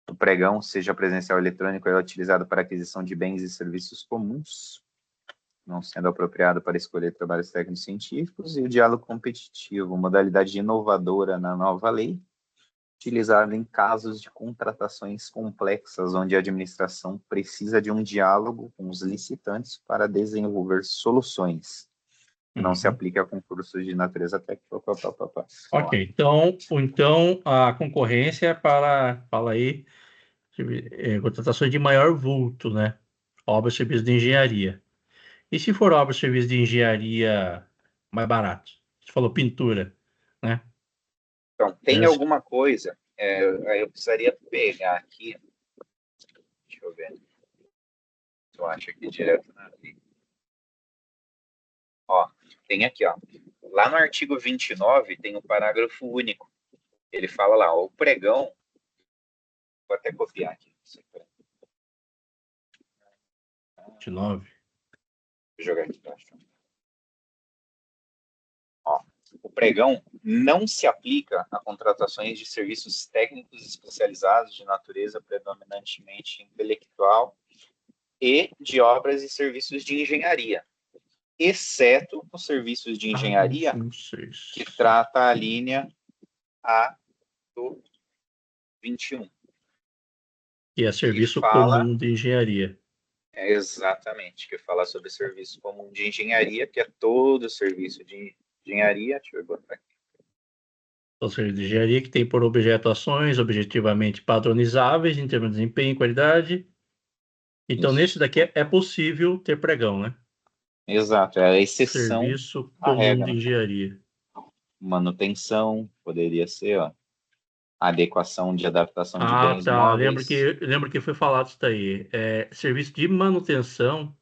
O pregão, seja presencial ou eletrônico, é utilizado para aquisição de bens e serviços comuns, não sendo apropriado para escolher trabalhos técnicos e científicos. E o diálogo competitivo, modalidade inovadora na nova lei, utilizado em casos de contratações complexas, onde a administração precisa de um diálogo com os licitantes para desenvolver soluções. Não se aplica a concursos de natureza técnica.
Ok, então a concorrência é para aí, contratações de maior vulto, né? Obras e serviços de engenharia. E se for obra e serviço de engenharia mais barato? Você falou pintura, né?
Então, tem alguma coisa, eu precisaria pegar aqui, deixa eu ver, eu acho aqui direto na lei. Ó, tem aqui, ó, lá no artigo 29 tem um parágrafo único, ele fala lá, ó, o pregão, vou até copiar aqui,
29.
Vou jogar aqui embaixo. Ó, o pregão não se aplica a contratações de serviços técnicos especializados de natureza predominantemente intelectual e de obras e serviços de engenharia, exceto os serviços de engenharia que trata a linha A do 21.
Que é serviço comum de engenharia.
Exatamente, que fala sobre serviço comum de engenharia, que é todo serviço de engenharia. Deixa eu botar aqui.
Ou seja, de engenharia que tem por objeto ações objetivamente padronizáveis em termos de desempenho e qualidade. Então, nesse daqui é possível ter pregão, né?
Exato, é a exceção
Serviço
à
comum
regra.
de engenharia.
Manutenção, poderia ser, ó. Adequação de adaptação de bens móveis.
Lembro que foi falado isso daí. Serviço de manutenção,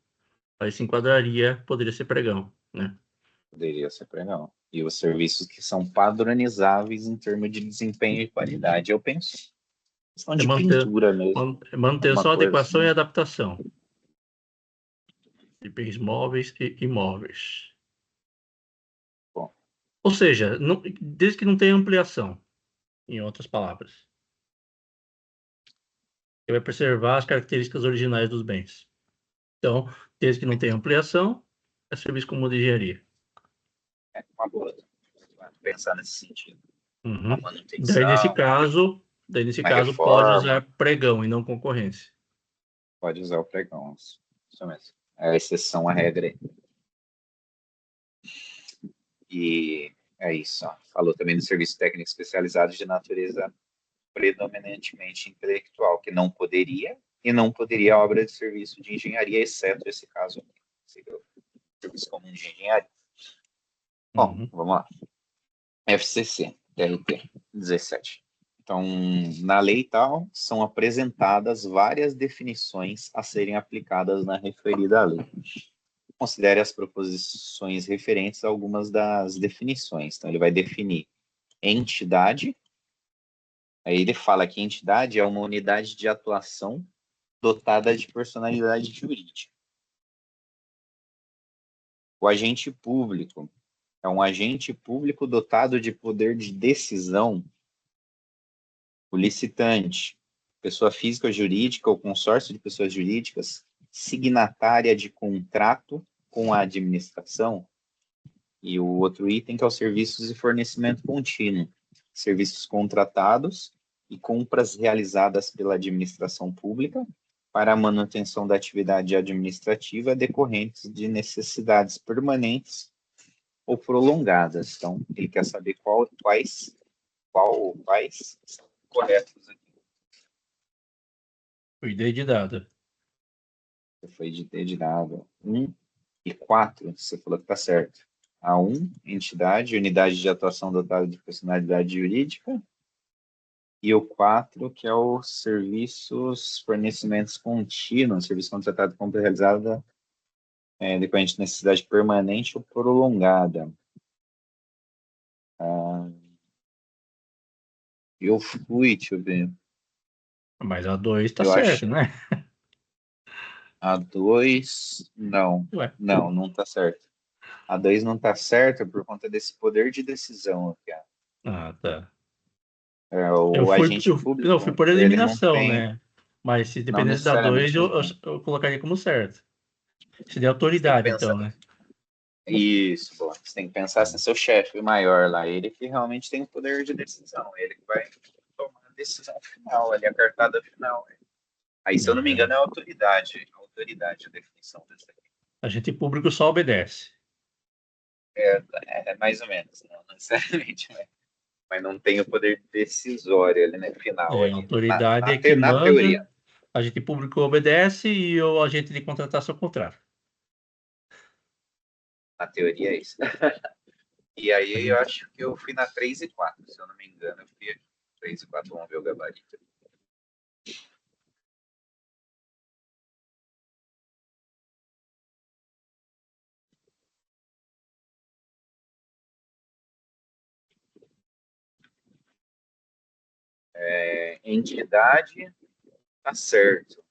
aí se enquadraria, poderia ser pregão, né?
Poderia ser pregão. E os serviços que são padronizáveis em termos de desempenho e qualidade, eu penso. Questão de pintura mesmo.
Manutenção, adequação assim. E adaptação de bens móveis e imóveis.
Bom.
Ou seja, desde que não tenha ampliação, em outras palavras. Ele vai preservar as características originais dos bens. Então, desde que não tenha ampliação, é serviço comum de engenharia.
É uma boa. Pensar nesse sentido.
Uhum. Daí, nesse caso, reforma, pode usar pregão e não concorrência.
Pode usar o pregão, isso mesmo. É a exceção à regra aí. E é isso. Ó. Falou também do serviço técnico especializado de natureza predominantemente intelectual, que não poderia a obra de serviço de engenharia, exceto esse caso aqui. Serviço comum de engenharia. Bom, vamos lá. FCC, TRT 17. Então, na lei e tal, são apresentadas várias definições a serem aplicadas na referida lei. Considere as proposições referentes a algumas das definições. Então, ele vai definir entidade. Aí ele fala que entidade é uma unidade de atuação dotada de personalidade jurídica. O agente público é um agente público dotado de poder de decisão. O licitante, pessoa física ou jurídica ou consórcio de pessoas jurídicas, signatária de contrato com a administração. E o outro item que é os serviços de fornecimento contínuo. Serviços contratados e compras realizadas pela administração pública para a manutenção da atividade administrativa decorrentes de necessidades permanentes ou prolongadas. Então, ele quer saber quais são corretos aqui.
O ID de dado.
Foi de D de dado. 1 e 4, você falou que está certo. A 1, entidade, unidade de atuação dotada de personalidade jurídica. E o 4, que é o serviços, fornecimentos contínuos, serviço contratado, compra realizada decorrente de necessidade permanente ou prolongada. Eu fui, deixa eu ver.
Mas a 2 tá
Eu
certo,
acho
né?
a 2, não.
Ué.
Não tá certo. A 2 não tá certa por conta desse poder de decisão aqui.
Ah, tá.
O agente
Eu fui
público,
por
ele não
eliminação,
tem,
né? Mas se
não
dependesse da 2,
necessariamente não tem.
eu colocaria como certo. Se der
Você tem que
autoridade,
pensar.
então, né?
Isso, pô. Você tem que pensar assim, seu chefe maior lá, ele que realmente tem o poder de decisão, ele que vai tomar a decisão final, ali, a cartada final. Aí, se eu não me engano, é a definição desse aqui.
Agente público só obedece.
É mais ou menos, não necessariamente, mas não tem o poder decisório ali, né, final,
A
ali,
autoridade é que
na
manda,
teoria.
agente público obedece e o agente de contratação contrário.
Na teoria é isso. E aí eu acho que eu fui na 3 e 4, se eu não me engano. Eu fui aqui. 3 e 4, vamos ver o gabarito. Entidade, tá certo.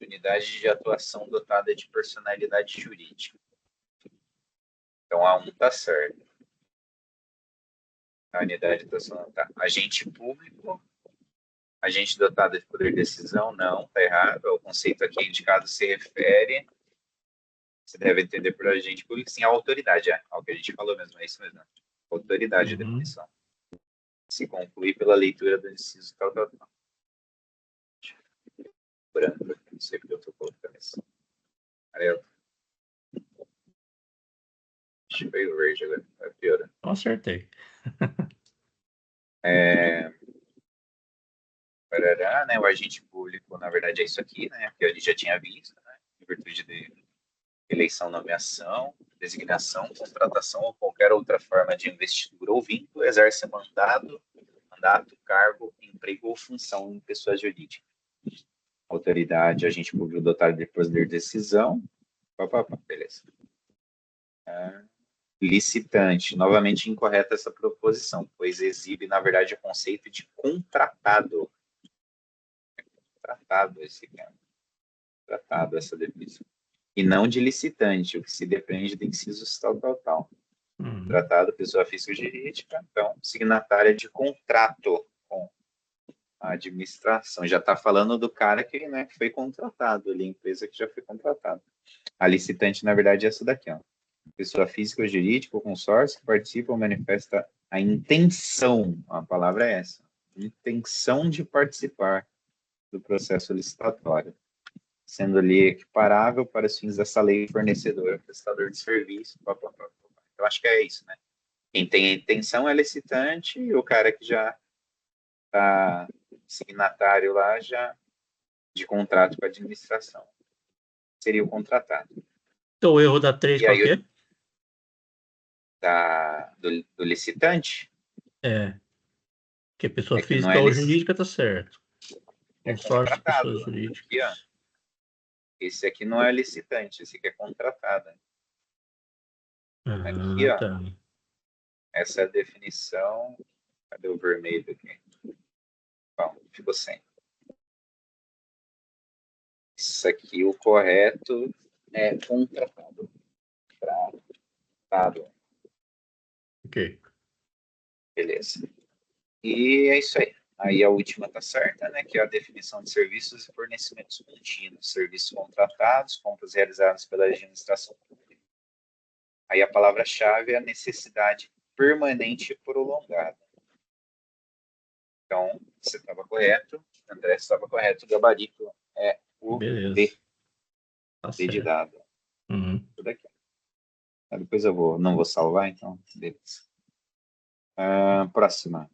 Unidade de atuação dotada de personalidade jurídica. Então, a 1 tá certo. A unidade de atuação tá. Agente público, agente dotado de poder de decisão, não, tá errado. O conceito aqui indicado se refere, você deve entender por agente público, sim, a autoridade, é o que a gente falou mesmo, é isso mesmo. Autoridade, de definição. Se conclui pela leitura do inciso tal. Branco, não sei porque eu tô colocando isso. Amarelo. Acho que veio verde agora, vai piorar.
Eu acertei.
Parará, né? O agente público, na verdade, é isso aqui, né? Que a gente já tinha visto, né? Em virtude de eleição, nomeação, designação, contratação ou qualquer outra forma de investidura ou vínculo, exerce mandato, cargo, emprego ou função em pessoa jurídica. Autoridade, agente público dotado de poder de decisão. Beleza. Licitante, novamente incorreta essa proposição, pois exibe, na verdade, o conceito de contratado. Contratado, tratado essa definição. E não de licitante, o que se depende de incisos tal. Tratado, pessoa física ou jurídica, então, signatária de contrato com a administração. Já está falando do cara que, né, que foi contratado ali, a empresa que já foi contratada. A licitante, na verdade, é essa daqui, ó. Pessoa física ou jurídica, ou consórcio, que participa ou manifesta a intenção, a palavra é essa, intenção de participar do processo licitatório, sendo ali equiparável para os fins dessa lei fornecedor, prestador de serviço, Então, acho que é isso, né? Quem tem a intenção é licitante e o cara que já está signatário lá já de contrato com a administração. Seria o contratado.
Então o erro da 3
E
qual
aí,
que
do licitante,
que é pessoa
que não
física
é
ou jurídica, tá certo. Consórcio de
contratado.
pessoas jurídicas.
Esse aqui não é licitante, esse aqui é contratado. Aqui, ó,
Tá.
essa é a definição. Cadê o vermelho aqui? Bom, ficou sem. Isso aqui, o correto é contratado. Contratado.
Ok.
Beleza. E é isso aí. Aí a última está certa, né? Que é a definição de serviços e fornecimentos contínuos, serviços contratados, compras realizadas pela administração pública. Aí a palavra-chave é a necessidade permanente e prolongada. Então, você estava correto, André estava correto, o gabarito é o
Beleza.
D,
Tá
D de
certo.
dado.
Uhum.
Tudo aqui. Depois não vou salvar, então, beleza. Próxima.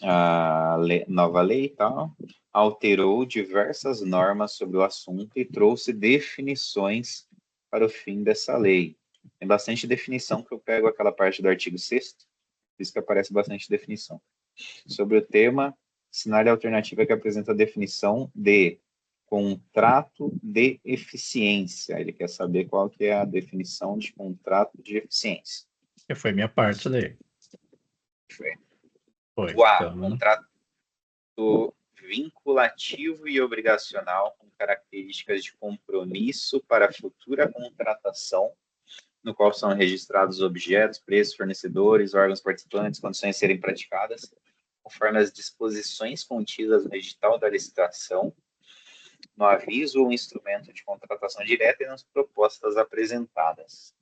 A nova lei e tal alterou diversas normas sobre o assunto e trouxe definições para o fim dessa lei. Tem bastante definição que eu pego aquela parte do artigo 6º, por isso que aparece bastante definição. Sobre o tema, cenário alternativa que apresenta a definição de contrato de eficiência. Ele quer saber qual que é a definição de contrato de eficiência.
Que foi minha parte isso daí. Foi.
O A,
Então,
contrato vinculativo e obrigacional com características de compromisso para futura contratação, no qual são registrados objetos, preços, fornecedores, órgãos participantes, condições a serem praticadas, conforme as disposições contidas no edital da licitação, no aviso ou instrumento de contratação direta e nas propostas apresentadas.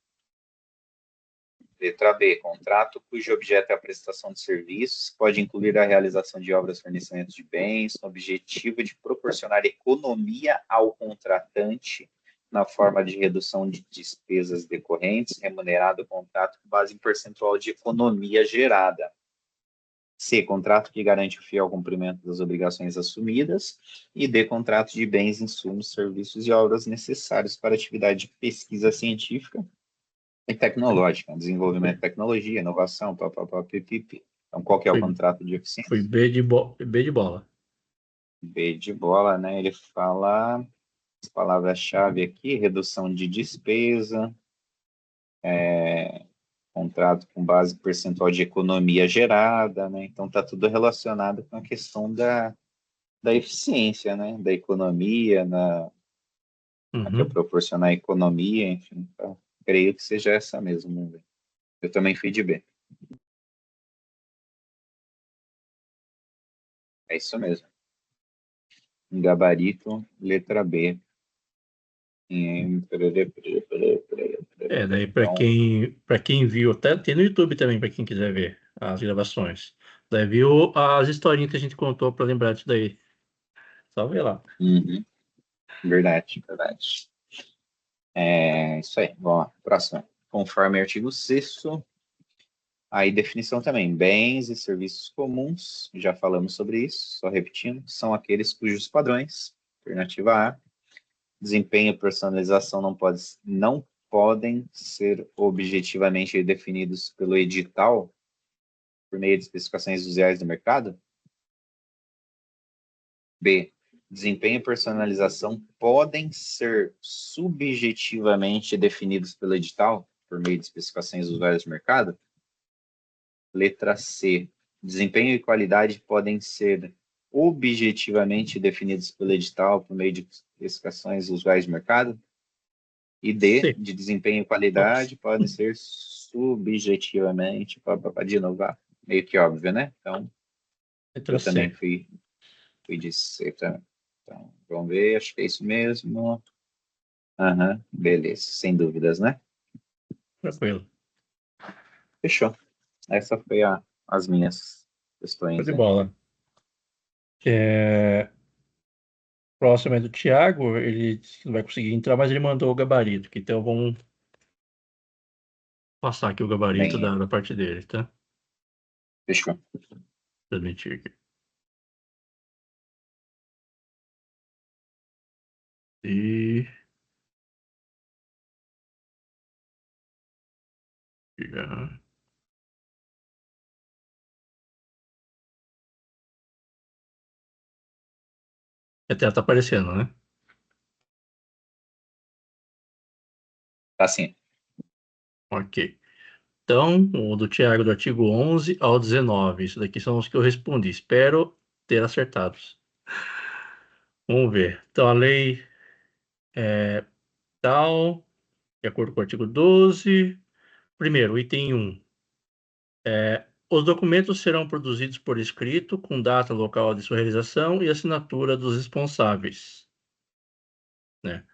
Letra B, contrato cujo objeto é a prestação de serviços, pode incluir a realização de obras, fornecimento de bens, com o objetivo de proporcionar economia ao contratante na forma de redução de despesas decorrentes, remunerado o contrato com base em percentual de economia gerada. C, contrato que garante o fiel cumprimento das obrigações assumidas. E D, contrato de bens, insumos, serviços e obras necessários para atividade de pesquisa científica e tecnológica, desenvolvimento de tecnologia, inovação, pipipi. Então, qual que é o contrato de
foi
eficiência?
B de bola.
B de bola, né? Ele fala as palavras-chave aqui, redução de despesa, contrato com base percentual de economia gerada, né? Então, está tudo relacionado com a questão da eficiência, né? Da economia, que é
Uhum.
proporcionar economia, enfim. Então, creio que seja essa mesmo, né? Eu também fui de B. É isso mesmo. Gabarito, letra B.
Daí
Então,
para quem viu, até tem no YouTube também, para quem quiser ver as gravações. Daí viu as historinhas que a gente contou para lembrar disso daí. Só ver lá.
verdade, verdade. É isso aí. Vamos lá. Próximo. Conforme artigo 6º, aí definição também. Bens e serviços comuns, já falamos sobre isso, só repetindo, são aqueles cujos padrões, alternativa A, desempenho e personalização não podem ser objetivamente definidos pelo edital por meio de especificações usuais do mercado. B, desempenho e personalização podem ser subjetivamente definidos pelo edital por meio de especificações usuárias do mercado. Letra C, desempenho e qualidade podem ser objetivamente definidos pelo edital por meio de especificações usuárias do mercado. E D,
C.
de desempenho e
Ops.
qualidade podem ser subjetivamente, de novo, meio que óbvio, né? Então,
Letra
eu também
C.
fui de C também. Então, vamos ver, acho que é isso mesmo. Beleza, sem dúvidas, né?
Tranquilo.
Fechou. Essa foi as minhas
Show
questões,
de
hein?
bola. Próximo é do Thiago. Ele disse que não vai conseguir entrar, mas ele mandou o gabarito. Então vamos passar aqui o gabarito
Bem,
da parte dele, tá?
fechou.
Transmitir aqui. E. Já. A tela tá aparecendo, né?
Tá sim.
Ok. Então, o do Thiago, do artigo 11 ao 19. Isso daqui são os que eu respondi. Espero ter acertados. Vamos ver. Então, a lei tal, de acordo com o artigo 12. Primeiro, item 1. Os documentos serão produzidos por escrito, com data local de sua realização e assinatura dos responsáveis. Né?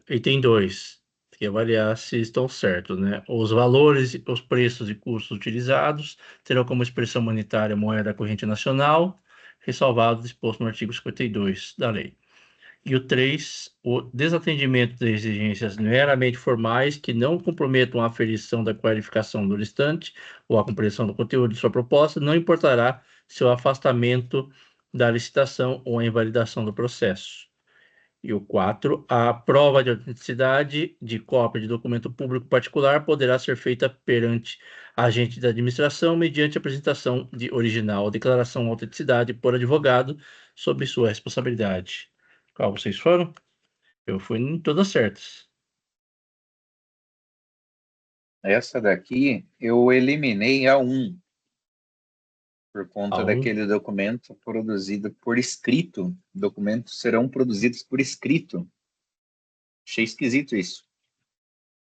Item 2, tem que avaliar se estão certos, né? Os valores, os preços e custos utilizados terão como expressão monetária moeda corrente nacional, ressalvado o disposto no artigo 52 da lei. E o 3, o desatendimento de exigências meramente formais que não comprometam a aferição da qualificação do listante ou a compreensão do conteúdo de sua proposta, não importará seu afastamento da licitação ou a invalidação do processo. E o 4, a prova de autenticidade de cópia de documento público particular poderá ser feita perante agente da administração mediante apresentação de original ou declaração de autenticidade por advogado sob sua responsabilidade. Qual vocês foram? Eu fui em todas certas.
Essa daqui eu eliminei a 1, por conta
A1.
daquele documento produzido por escrito. Documentos serão produzidos por escrito. Achei esquisito isso.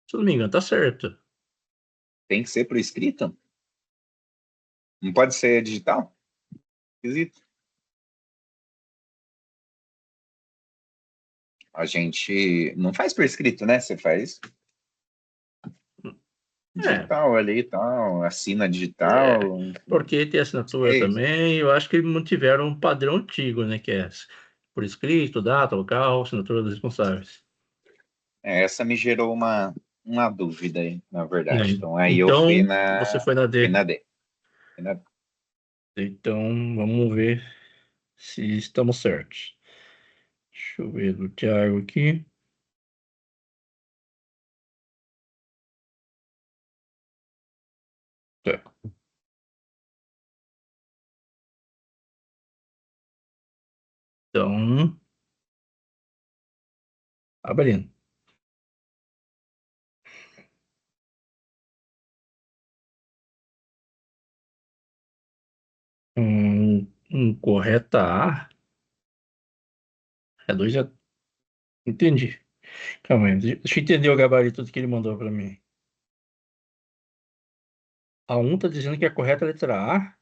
Se eu não me engano, tá certo.
Tem que ser por escrito? Não pode ser digital? Esquisito. A gente não faz por escrito, né? Você faz digital ali e tal, assina digital.
Porque tem assinatura também. Eu acho que eles mantiveram um padrão antigo, né? Que é por escrito, data, local, assinatura dos responsáveis.
Essa me gerou uma dúvida aí, na verdade. Então, aí eu
Então,
fui na,
você foi na D.
fui na D. Fui na D.
Então, vamos ver se estamos certos. Deixa eu ver do Thiago aqui. Tá. Então, abrindo. Correta A. É 2 já. Entendi. Calma aí, deixa eu entender o gabarito que ele mandou para mim. A 1 está dizendo que é a correta letra A.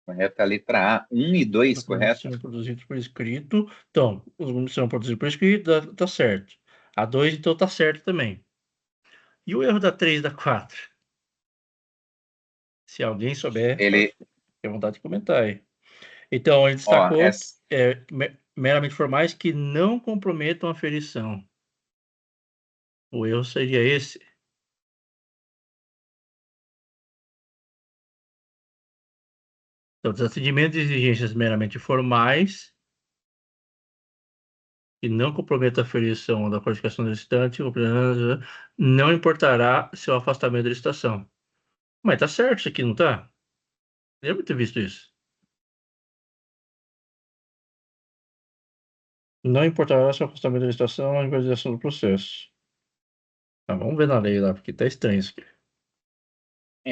Correta a letra A. 1 e 2, correto?
Serão produzidos por escrito. Então, os números serão produzidos por escrito, tá certo. A 2, então, tá certo também. E o erro da 3 e da 4? Se alguém souber,
Ele,
tem vontade de comentar aí. Então, ele
ó,
destacou meramente formais que não comprometam a aferição. O erro seria esse. Então, desatendimento de exigências meramente formais que não comprometam a aferição da qualificação do licitante, não importará seu afastamento da licitação. Mas tá certo isso aqui, não tá? Lembro de ter visto isso. Não importará seu afastamento da licitação ou a invalidação do processo. Tá, vamos ver na lei lá, porque tá estranho isso aqui.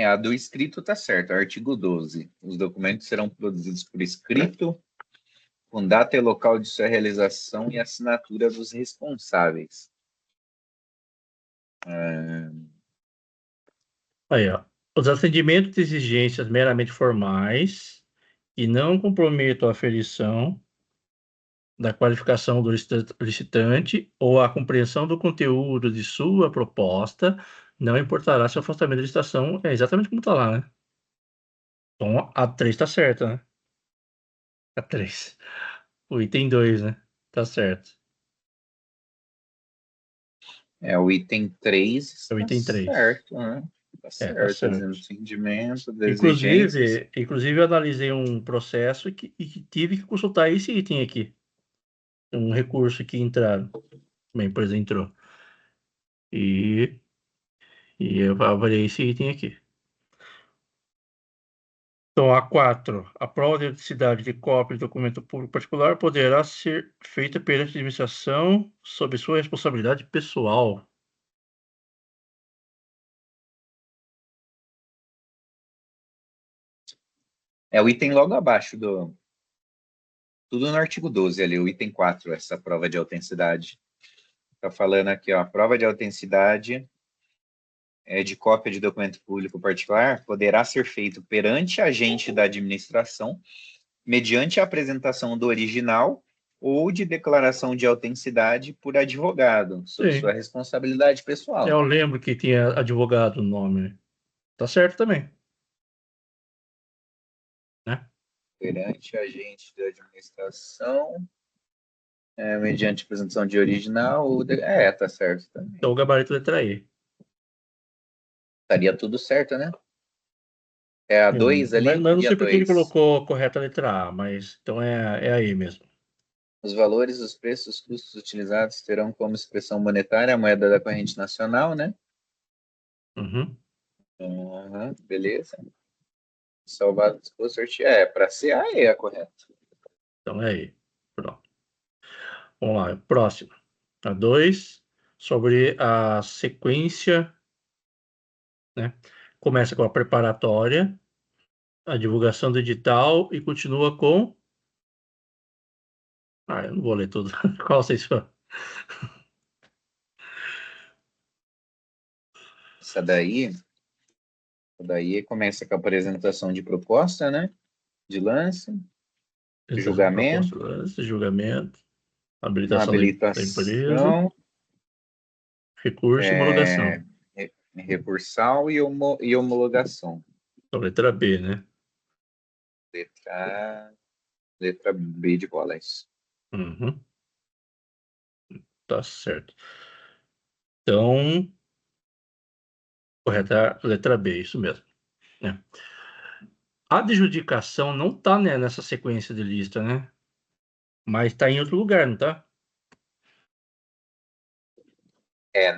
a do escrito tá certo, artigo 12. Os documentos serão produzidos por escrito, com data e local de sua realização e assinatura dos responsáveis.
Aí, ó. Os atendimentos de exigências meramente formais que não comprometam a aferição da qualificação do licitante ou a compreensão do conteúdo de sua proposta não importará se o afastamento da licitação é exatamente como está lá, né? Então, a 3 está certa, né? A 3. O item 2, né? Tá certo.
O item 3
É o
está
item 3.
certo, né? Tá
Tá
certo,
certo.
desentendimento das exigências.
Inclusive, eu analisei um processo e que tive que consultar esse item aqui. Um recurso que entraram. Uma empresa entrou. E, e eu avaliei esse item aqui. Então, A4. A prova de autenticidade de cópia de documento público particular poderá ser feita perante a administração sob sua responsabilidade pessoal.
É o item logo abaixo do. Tudo no artigo 12 ali, o item 4, essa prova de autenticidade. Está falando aqui, ó, a prova de autenticidade de cópia de documento público particular poderá ser feito perante agente da administração, mediante a apresentação do original ou de declaração de autenticidade por advogado, sob
Sim.
sua responsabilidade pessoal.
Eu lembro que tinha advogado no nome, né? Tá certo também. Né?
Perante agente da administração, mediante apresentação de original ou... tá certo também.
Então, o gabarito letra E.
Estaria tudo certo, né? É a 2 ali?
Mas não
E a
sei por que ele
2?
colocou a correta letra A, mas então é aí mesmo.
Os valores, os preços, os custos utilizados terão como expressão monetária a moeda da corrente nacional, né?
Uhum.
Beleza. Salvado, disposto, sortear. Para ser a E é correto.
Então é aí. Pronto. Vamos lá, próximo. A 2, sobre a sequência, né? Começa com a preparatória, a divulgação do edital e continua com... eu não vou ler tudo. Qual vocês falam?
Essa daí começa com a apresentação de proposta, né? De lance, julgamento,
Julgamento, habilitação da empresa,
habilitação,
recurso e homologação.
recursal e homologação.
Então, letra B, né?
Letra B de bola, é isso.
Uhum. Tá certo. Então, correta a letra B, isso mesmo. Né? A adjudicação não está, né, nessa sequência de lista, né? Mas está em outro lugar, não está?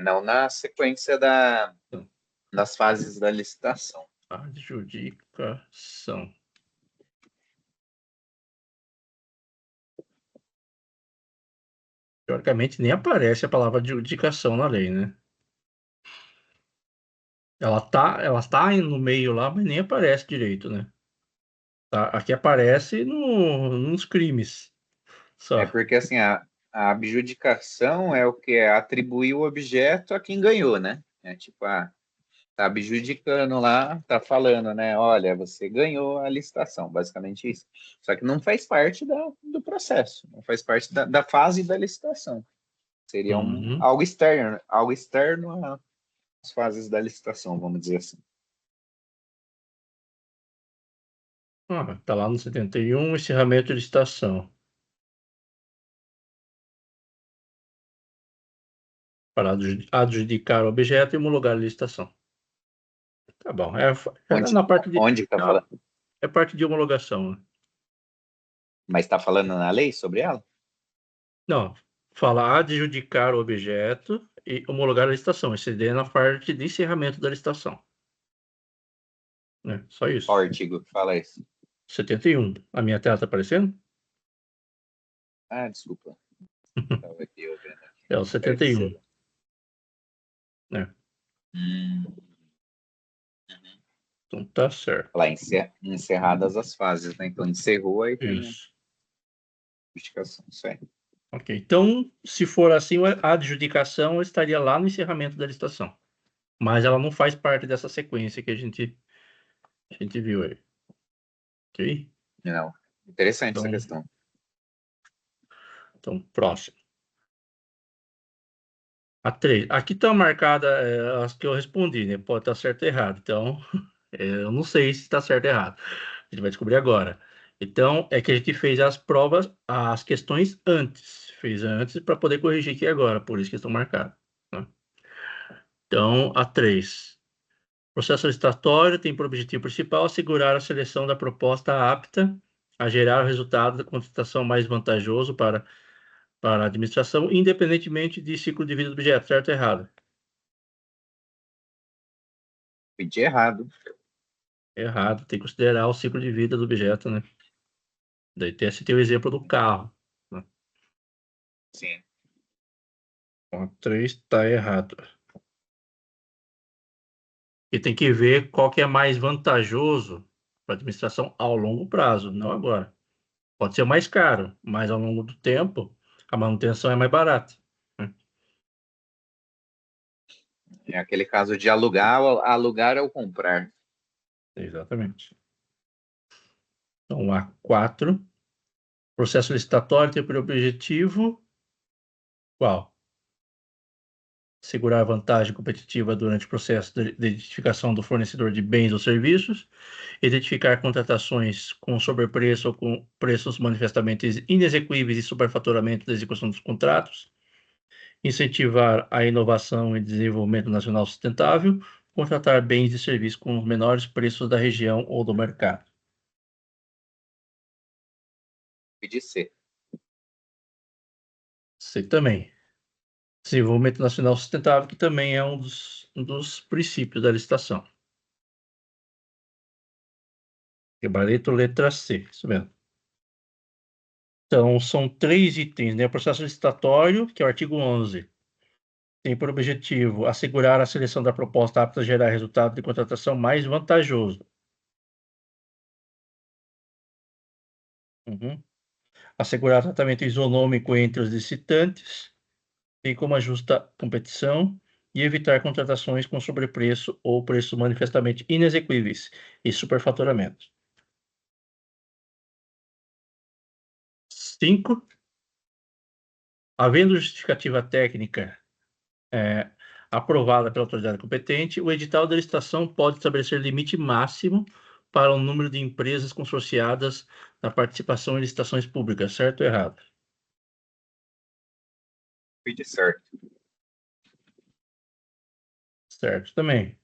Não na sequência das fases da licitação.
Adjudicação. Teoricamente, nem aparece a palavra adjudicação na lei, né? Ela tá no meio lá, mas nem aparece direito, né? Tá, aqui aparece nos crimes. Só.
Porque assim, a abjudicação é o que é atribuir o objeto a quem ganhou, né? Tipo, tá abjudicando lá, tá falando, né? Olha, você ganhou a licitação, basicamente isso. Só que não faz parte do processo, não faz parte da fase da licitação. Seria
Uhum.
algo externo às fases da licitação, vamos dizer assim.
Tá lá no 71, encerramento de licitação. Para adjudicar o objeto e homologar a licitação. Tá bom. Na parte de.
Onde está falando?
É parte de homologação, né?
Mas está falando na lei sobre ela?
Não, fala adjudicar o objeto e homologar a licitação. Esse daí é na parte de encerramento da licitação. Né? Só isso.
Qual artigo que fala isso?
71. A minha tela está aparecendo?
Desculpa. Estava aqui ouvindo.
É o 71. Né? Então tá certo.
Lá, encerradas as fases, né? Então encerrou, aí tem
Isso.
justificação. Isso aí.
Ok. Então, se for assim, a adjudicação estaria lá no encerramento da licitação. Mas ela não faz parte dessa sequência que a gente viu aí. Ok?
Não. Interessante essa
Então,
questão.
próximo. A 3. Aqui está marcada as que eu respondi, né? Pode estar certo ou errado. Então, eu não sei se está certo ou errado. A gente vai descobrir agora. Então, é que a gente fez as provas, as questões antes. Fez antes para poder corrigir aqui agora. Por isso que estão marcadas. Né? Então, a 3. Processo licitatório tem por objetivo principal assegurar a seleção da proposta apta a gerar o resultado da contratação mais vantajoso para a administração, independentemente de ciclo de vida do objeto, certo ou errado?
Pedi errado.
Errado, tem que considerar o ciclo de vida do objeto, né? Daí tem o exemplo do carro. Né?
Sim.
Então, 3 está errado. E tem que ver qual que é mais vantajoso para a administração ao longo prazo, não agora. Pode ser mais caro, mas ao longo do tempo, a manutenção é mais barata. Né?
É aquele caso de alugar ou comprar.
Exatamente. Então, A4. Processo licitatório tem por objetivo qual? Segurar a vantagem competitiva durante o processo de identificação do fornecedor de bens ou serviços, identificar contratações com sobrepreço ou com preços manifestamente inexequíveis e superfaturamento da execução dos contratos, incentivar a inovação e desenvolvimento nacional sustentável, contratar bens e serviços com os menores preços da região ou do mercado.
E de C.
C também. Desenvolvimento nacional sustentável, que também é um dos princípios da licitação. Gabarito letra C, isso mesmo. Então, são 3 itens, né? O processo licitatório, que é o artigo 11, tem por objetivo assegurar a seleção da proposta apta a gerar resultado de contratação mais vantajoso. Uhum. Assegurar tratamento isonômico entre os licitantes, bem como a justa competição, e evitar contratações com sobrepreço ou preços manifestamente inexequíveis e superfaturamento. 5. Havendo justificativa técnica aprovada pela autoridade competente, o edital da licitação pode estabelecer limite máximo para o número de empresas consorciadas na participação em licitações públicas, certo ou errado?
E de certo.
Certo também.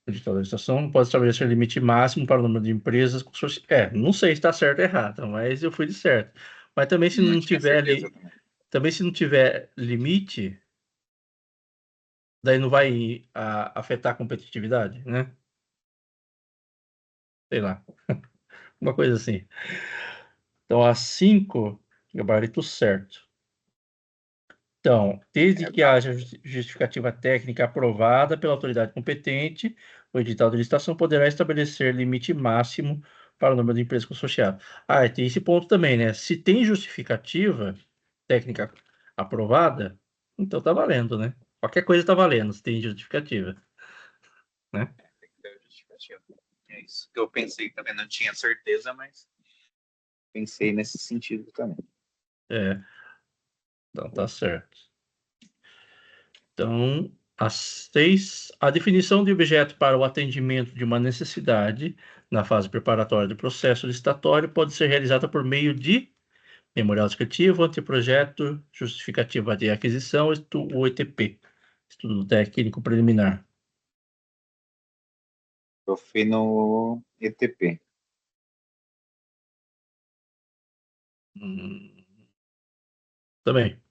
O edital da licitação pode estabelecer limite máximo para o número de empresas consorciadas. Não sei se está certo ou errado, mas eu fui de certo. Mas também se
Não
não
tinha
tiver
certeza
ali,
também.
também se não tiver limite, daí não vai afetar a competitividade, né? Sei lá, uma coisa assim. Então, a 5, gabarito certo. Então, desde que
Tá.
haja justificativa técnica aprovada pela autoridade competente, o edital de licitação poderá estabelecer limite máximo para o número de empresas consorciadas. E tem esse ponto também, né? Se tem justificativa técnica aprovada, então tá valendo, né? Qualquer coisa tá valendo, se tem justificativa, né?
Tem que ter justificativa. É isso que eu pensei também. Não tinha certeza, mas pensei nesse sentido também.
É, então tá certo. Então, a definição de objeto para o atendimento de uma necessidade na fase preparatória do processo licitatório pode ser realizada por meio de memorial descritivo, anteprojeto, justificativa de aquisição, o ETP, estudo técnico preliminar.
Eu fui no ETP.
Hum, também.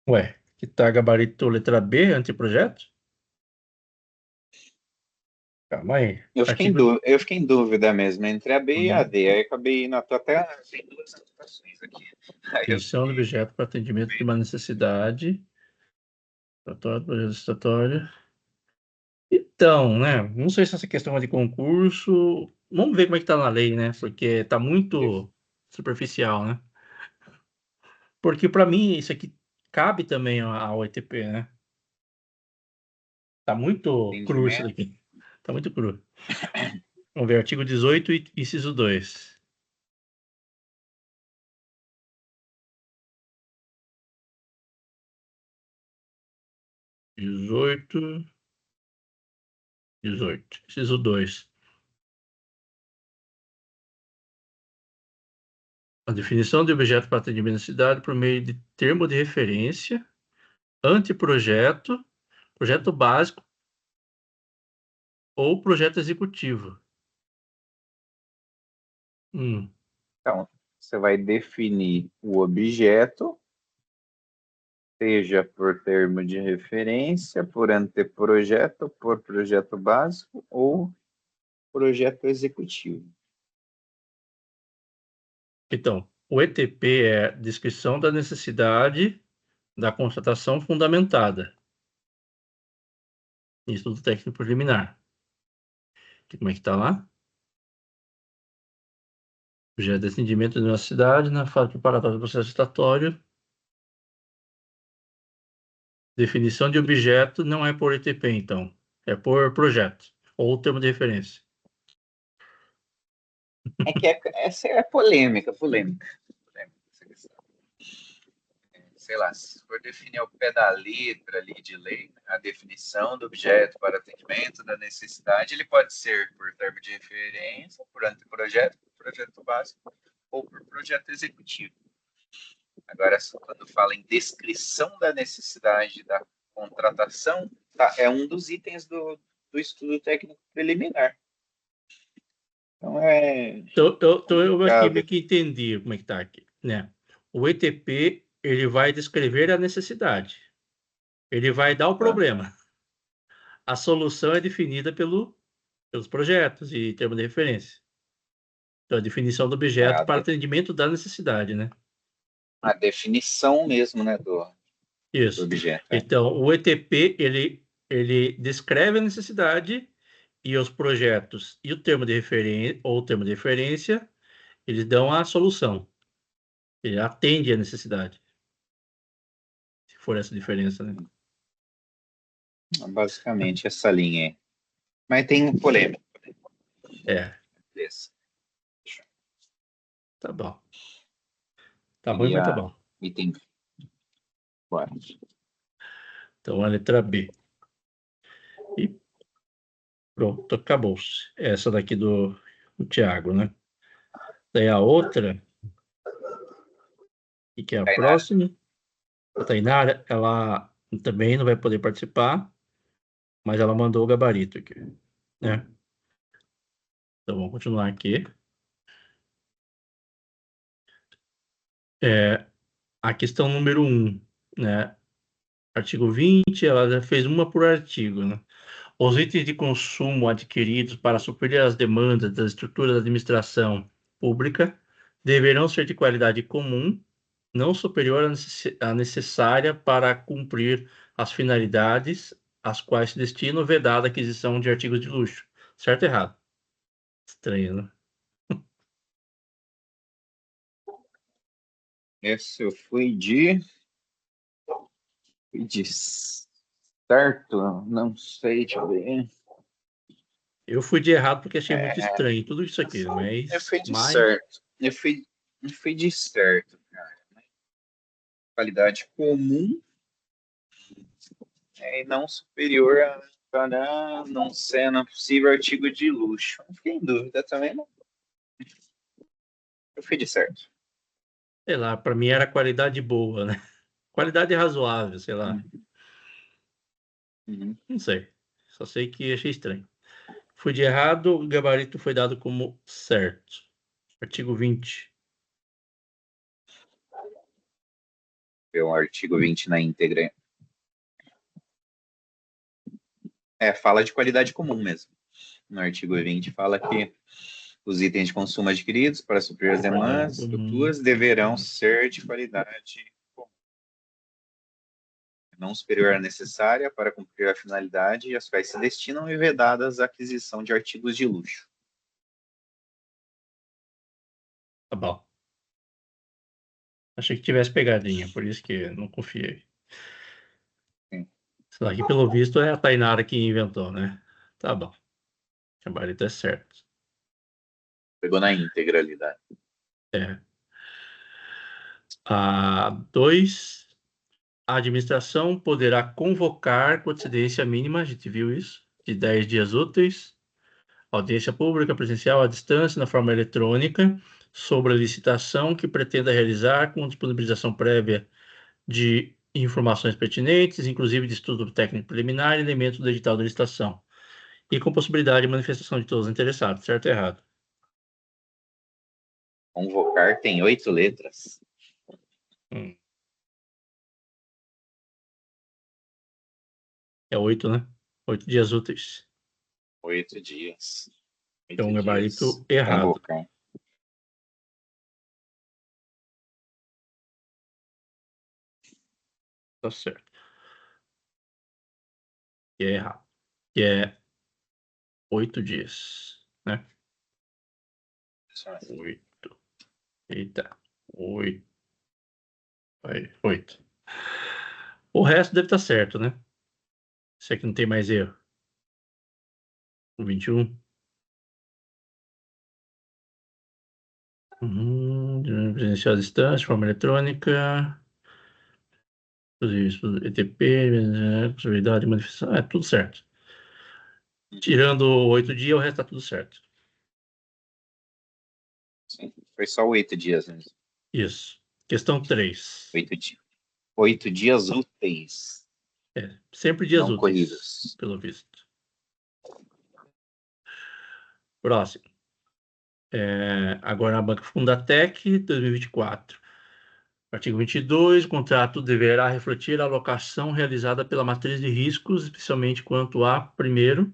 Ué, que tá gabarito letra B, anteprojeto? Calma aí. Artigo.
Eu fiquei em dúvida mesmo entre a B e a D. Aí acabei indo até. Tem duas anotações aqui. Aí eu
Definição do
fiquei.
objeto para atendimento de uma necessidade. Projeto licitatório. Então, né? Não sei se essa questão é de concurso. Vamos ver como é que tá na lei, né? Porque tá muito superficial, né? Porque para mim isso aqui cabe também ao ETP, né? Tá muito cru isso
Entendimento.
daqui. Tá muito cru. Vamos ver, artigo 18, inciso 2. 18, 18, inciso 2. A definição de objeto para atendimento da cidade por meio de termo de referência, anteprojeto, projeto básico ou projeto executivo. Hum.
Então, você vai definir o objeto, seja por termo de referência, por anteprojeto, por projeto básico ou projeto executivo.
Então, o ETP é descrição da necessidade da constatação fundamentada. Estudo técnico preliminar. Como é que está lá? Projeto de atendimento de uma cidade na fase preparatória do processo licitatório. Definição de objeto não é por ETP, então. É por projeto. Ou termo de referência.
É que essa é polêmica essa questão. Sei lá, se for definir ao pé da letra ali de lei, a definição do objeto para atendimento da necessidade, ele pode ser por termo de referência, por anteprojeto, por projeto básico ou por projeto executivo. Agora, quando fala em descrição da necessidade da contratação, tá, é um dos itens do estudo técnico preliminar. Então,
Então eu aqui
complicado.
meio que entendi como é que está aqui, né? O ETP, ele vai descrever a necessidade. Ele vai dar o problema. A solução é definida pelos projetos e termo de referência. Então, a definição do objeto para atendimento da necessidade, né?
A definição mesmo, né, do
Isso.
objeto.
Então, o ETP, ele descreve a necessidade e os projetos e o termo de referência ou termo de referência, eles dão a solução. Ele atende a necessidade. Se for essa diferença, né?
Basicamente, essa linha aí. Mas tem polêmica.
É.
Beleza.
Tá bom. Tá ruim, mas tá bom.
Item. Bora.
Então, a letra B. E pronto, acabou-se. Essa daqui do Tiago, né? Daí a outra, e que é a
Tainara.
próxima, a Tainara, ela também não vai poder participar, mas ela mandou o gabarito aqui, né? Então, vamos continuar aqui. A questão número 1, né? Artigo 20, ela já fez uma por artigo, né? Os itens de consumo adquiridos para suprir as demandas das estruturas da administração pública deverão ser de qualidade comum, não superior à necessária para cumprir as finalidades às quais se destina ou vedada a aquisição de artigos de luxo. Certo ou errado? Estranho, né?
Esse eu fui de certo, não sei, deixa eu ver.
Eu fui de errado porque achei muito estranho tudo isso aqui,
Eu fui de
mas
certo. Eu fui de certo, cara. Qualidade comum e não superior para não sendo possível artigo de luxo. Não fiquei em dúvida também, não. Eu fui de certo.
sei lá, para mim era qualidade boa, né? Qualidade razoável, sei lá.
Uhum.
Não sei. Só sei que achei estranho. Fui de errado, o gabarito foi dado como certo. Artigo 20.
Ver o artigo 20 na íntegra. Fala de qualidade comum mesmo. No artigo 20 fala que os itens de consumo adquiridos para suprir as demandas estruturas deverão ser de qualidade comum, não superior à necessária para cumprir a finalidade e as quais se destinam e vedadas à aquisição de artigos de luxo.
Tá bom. Achei que tivesse pegadinha, por isso que não confiei.
Sim.
Isso daqui, pelo visto, é a Tainara que inventou, né? Tá bom. O gabarito é certo.
Pegou na integralidade.
É. A 2. A administração poderá convocar com antecedência mínima, a gente viu isso, de 10 dias úteis, audiência pública presencial à distância, na forma eletrônica, sobre a licitação que pretenda realizar com disponibilização prévia de informações pertinentes, inclusive de estudo técnico preliminar e elementos do edital da licitação, e com possibilidade de manifestação de todos os interessados, certo ou errado?
Convocar tem 8 letras.
É 8, né? 8 dias úteis.
8 dias.
É um gabarito errado.
Convocar.
Tá certo. E é errado. Que é 8 dias, né? 8. Eita. 8. Vai, 8. O resto deve estar certo, né? Isso aqui não tem mais erro. O 21. Presencial à distância, forma eletrônica. ETP, possibilidade de manifestação. É tudo certo. Tirando 8 dias, o resto tá tudo certo.
Sim, foi só 8 dias mesmo.
Isso. Questão 3.
8 dias úteis.
Sempre dias
não
úteis,
corridos.
pelo visto. Próximo. Agora a Banca Fundatec, 2024. Artigo 22. O contrato deverá refletir a alocação realizada pela matriz de riscos, especialmente quanto à, primeiro,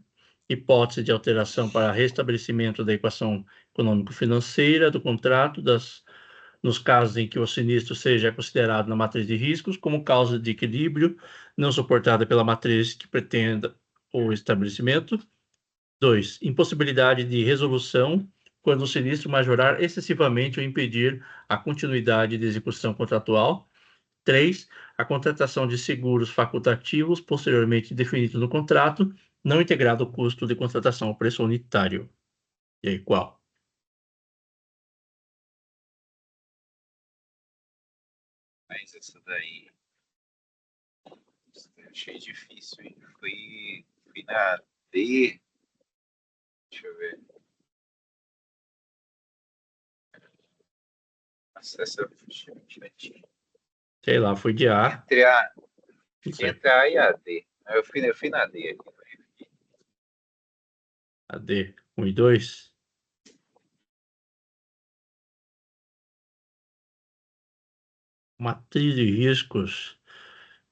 hipótese de alteração para restabelecimento da equação econômico-financeira do contrato, nos casos em que o sinistro seja considerado na matriz de riscos como causa de equilíbrio não suportada pela matriz que pretenda o estabelecimento. 2. Impossibilidade de resolução quando o sinistro majorar excessivamente ou impedir a continuidade de execução contratual. 3. A contratação de seguros facultativos posteriormente definidos no contrato, não integrado ao custo de contratação ao preço unitário. E aí, qual?
Mas essa daí eu achei difícil, hein? Fui na D. Deixa eu ver. Nossa, essa eu
Sei lá, foi de A. Não sei.
Entre a e a D. Eu fui na D aqui.
A D. 1 e 2. Matriz de riscos.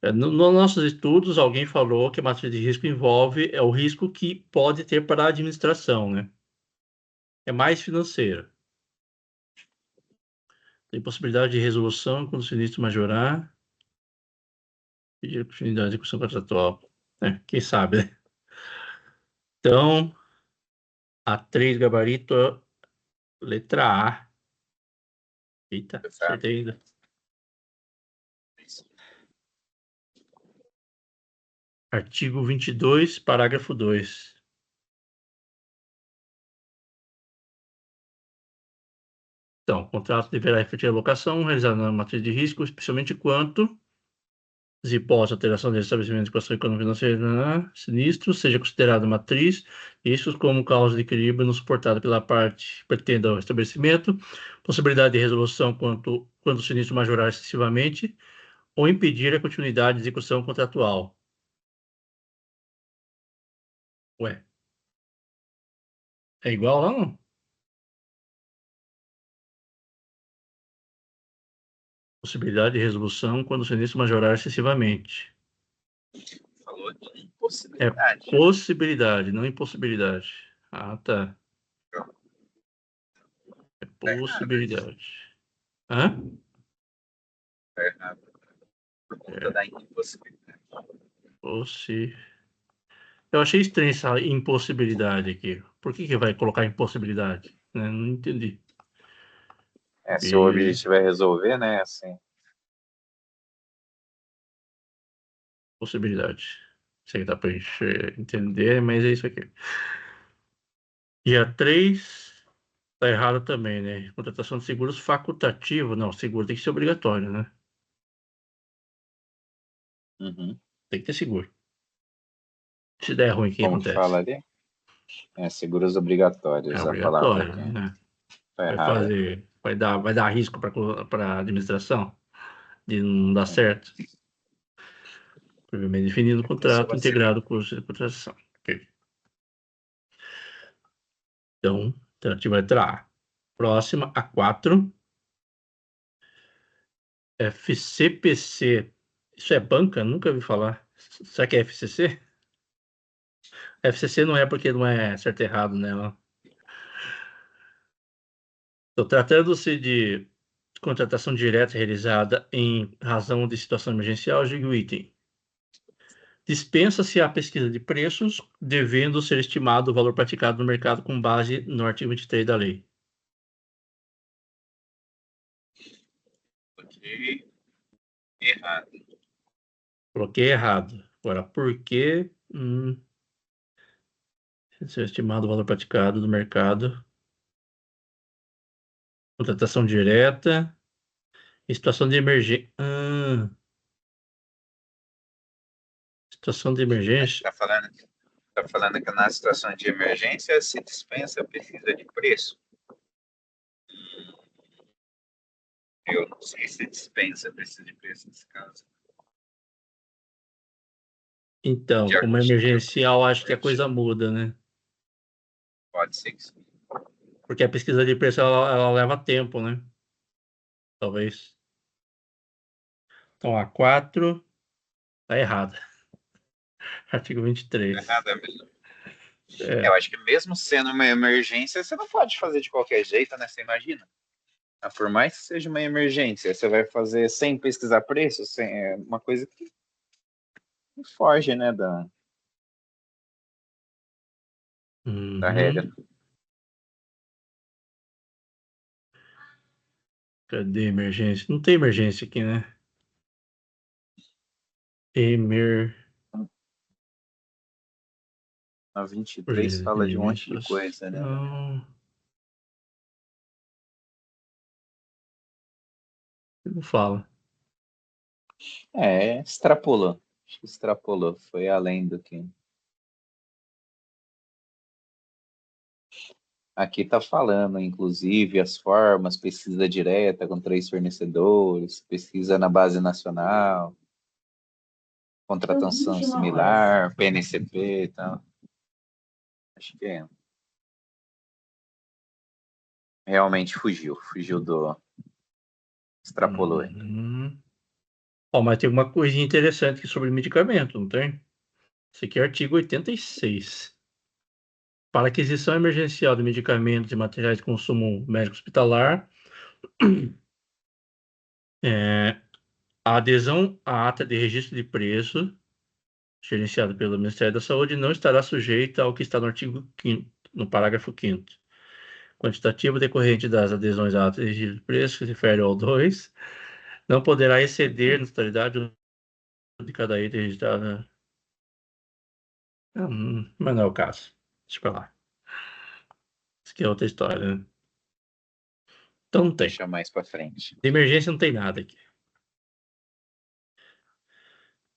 Nos nossos estudos, alguém falou que a matriz de risco envolve o risco que pode ter para a administração, né? É mais financeiro. Tem possibilidade de resolução quando o sinistro majorar. Pedir continuidade de execução contratual. Quem sabe, né? Então, A3 gabarito, letra A. Eita, acertei ainda. Artigo 22, parágrafo 2. Então, o contrato deverá refletir a alocação realizada na matriz de risco, especialmente quanto se hipótese alteração de estabelecimento de equação econômico-financeira sinistro seja considerado matriz, riscos como causa de equilíbrio não suportado pela parte que pretenda ao estabelecimento, possibilidade de resolução quando o sinistro majorar excessivamente ou impedir a continuidade de execução contratual. Ué, é igual lá, não? Possibilidade de resolução quando o sinistro majorar excessivamente.
Falou de
É
impossibilidade.
possibilidade, não impossibilidade. Ah, tá. É
Tá errado.
possibilidade. Hã?
Tá errado. Por conta da impossibilidade.
Possi... Eu achei estranho essa impossibilidade aqui. Por que vai colocar impossibilidade? Né? Não entendi.
Se o objetivo é resolver, né? Assim.
Possibilidade. Sei que dá pra gente entender, mas é isso aqui. E a 3 tá errado também, né? Contratação de seguros facultativo. Não, seguro tem que ser obrigatório, né?
Uhum.
Tem que ter seguro. Se der ruim, o que
Como que
acontece?
fala ali? Seguros obrigatórios,
É
a palavra
obrigatório,
aqui.
né?
Tá
Vai
errada.
fazer, vai dar risco para a administração de não dar certo. Previamente definido no
É por isso que
contrato
você
integrado com curso de contratação. Ok. Então, alternativa letra A. Próxima, a 4. FCPC. Isso é banca? Nunca ouvi falar. Será que é FCC? FCC não é porque não é certo e errado, né? Então, tratando-se de contratação direta realizada em razão de situação emergencial, digo o item. Dispensa-se a pesquisa de preços, devendo ser estimado o valor praticado no mercado com base no artigo 23 da lei.
Ok. Errado.
Coloquei errado. Agora, por que seu estimado valor praticado do mercado? Contratação direta. Em situação de emergência. Situação de emergência.
Tá falando que na situação de emergência se dispensa a pesquisa de preço. Eu não sei se dispensa a pesquisa de preço nesse caso.
Então,
De
como é
artigo,
emergencial, acho que a coisa muda, né?
pode ser que sim.
Porque a pesquisa de preço ela leva tempo, né? Talvez. Então, a 4 tá errada. Artigo 23.
Nada mesmo. Eu
É.
acho que mesmo sendo uma emergência, você não pode fazer de qualquer jeito, né? Você imagina? Por mais que seja uma emergência, você vai fazer sem pesquisar preço, é uma coisa que foge, né, da regra.
Uhum. Cadê emergência? Não tem emergência aqui, né?
A 23 fala de um monte de coisa, né?
Não fala.
Extrapolou. Acho que extrapolou. Foi além do que. Aqui está falando, inclusive, as formas, pesquisa direta com 3 fornecedores, pesquisa na base nacional, contratação similar, PNCP e tal. Acho que realmente fugiu do. Extrapolou.
Mas tem uma coisinha interessante aqui sobre medicamento, não tem? Esse aqui é artigo 86. Para aquisição emergencial de medicamentos e materiais de consumo médico hospitalar, a adesão à ata de registro de preço, gerenciado pelo Ministério da Saúde, não estará sujeita ao que está no artigo 5º, no parágrafo 5º. Quantitativo decorrente das adesões à ata de registro de preço, que se refere ao 2, não poderá exceder na totalidade de cada item registrado. Mas não é o caso. Deixa pra lá. Isso aqui é outra história, né? Então não tem.
Deixa mais para frente.
De emergência não tem nada aqui.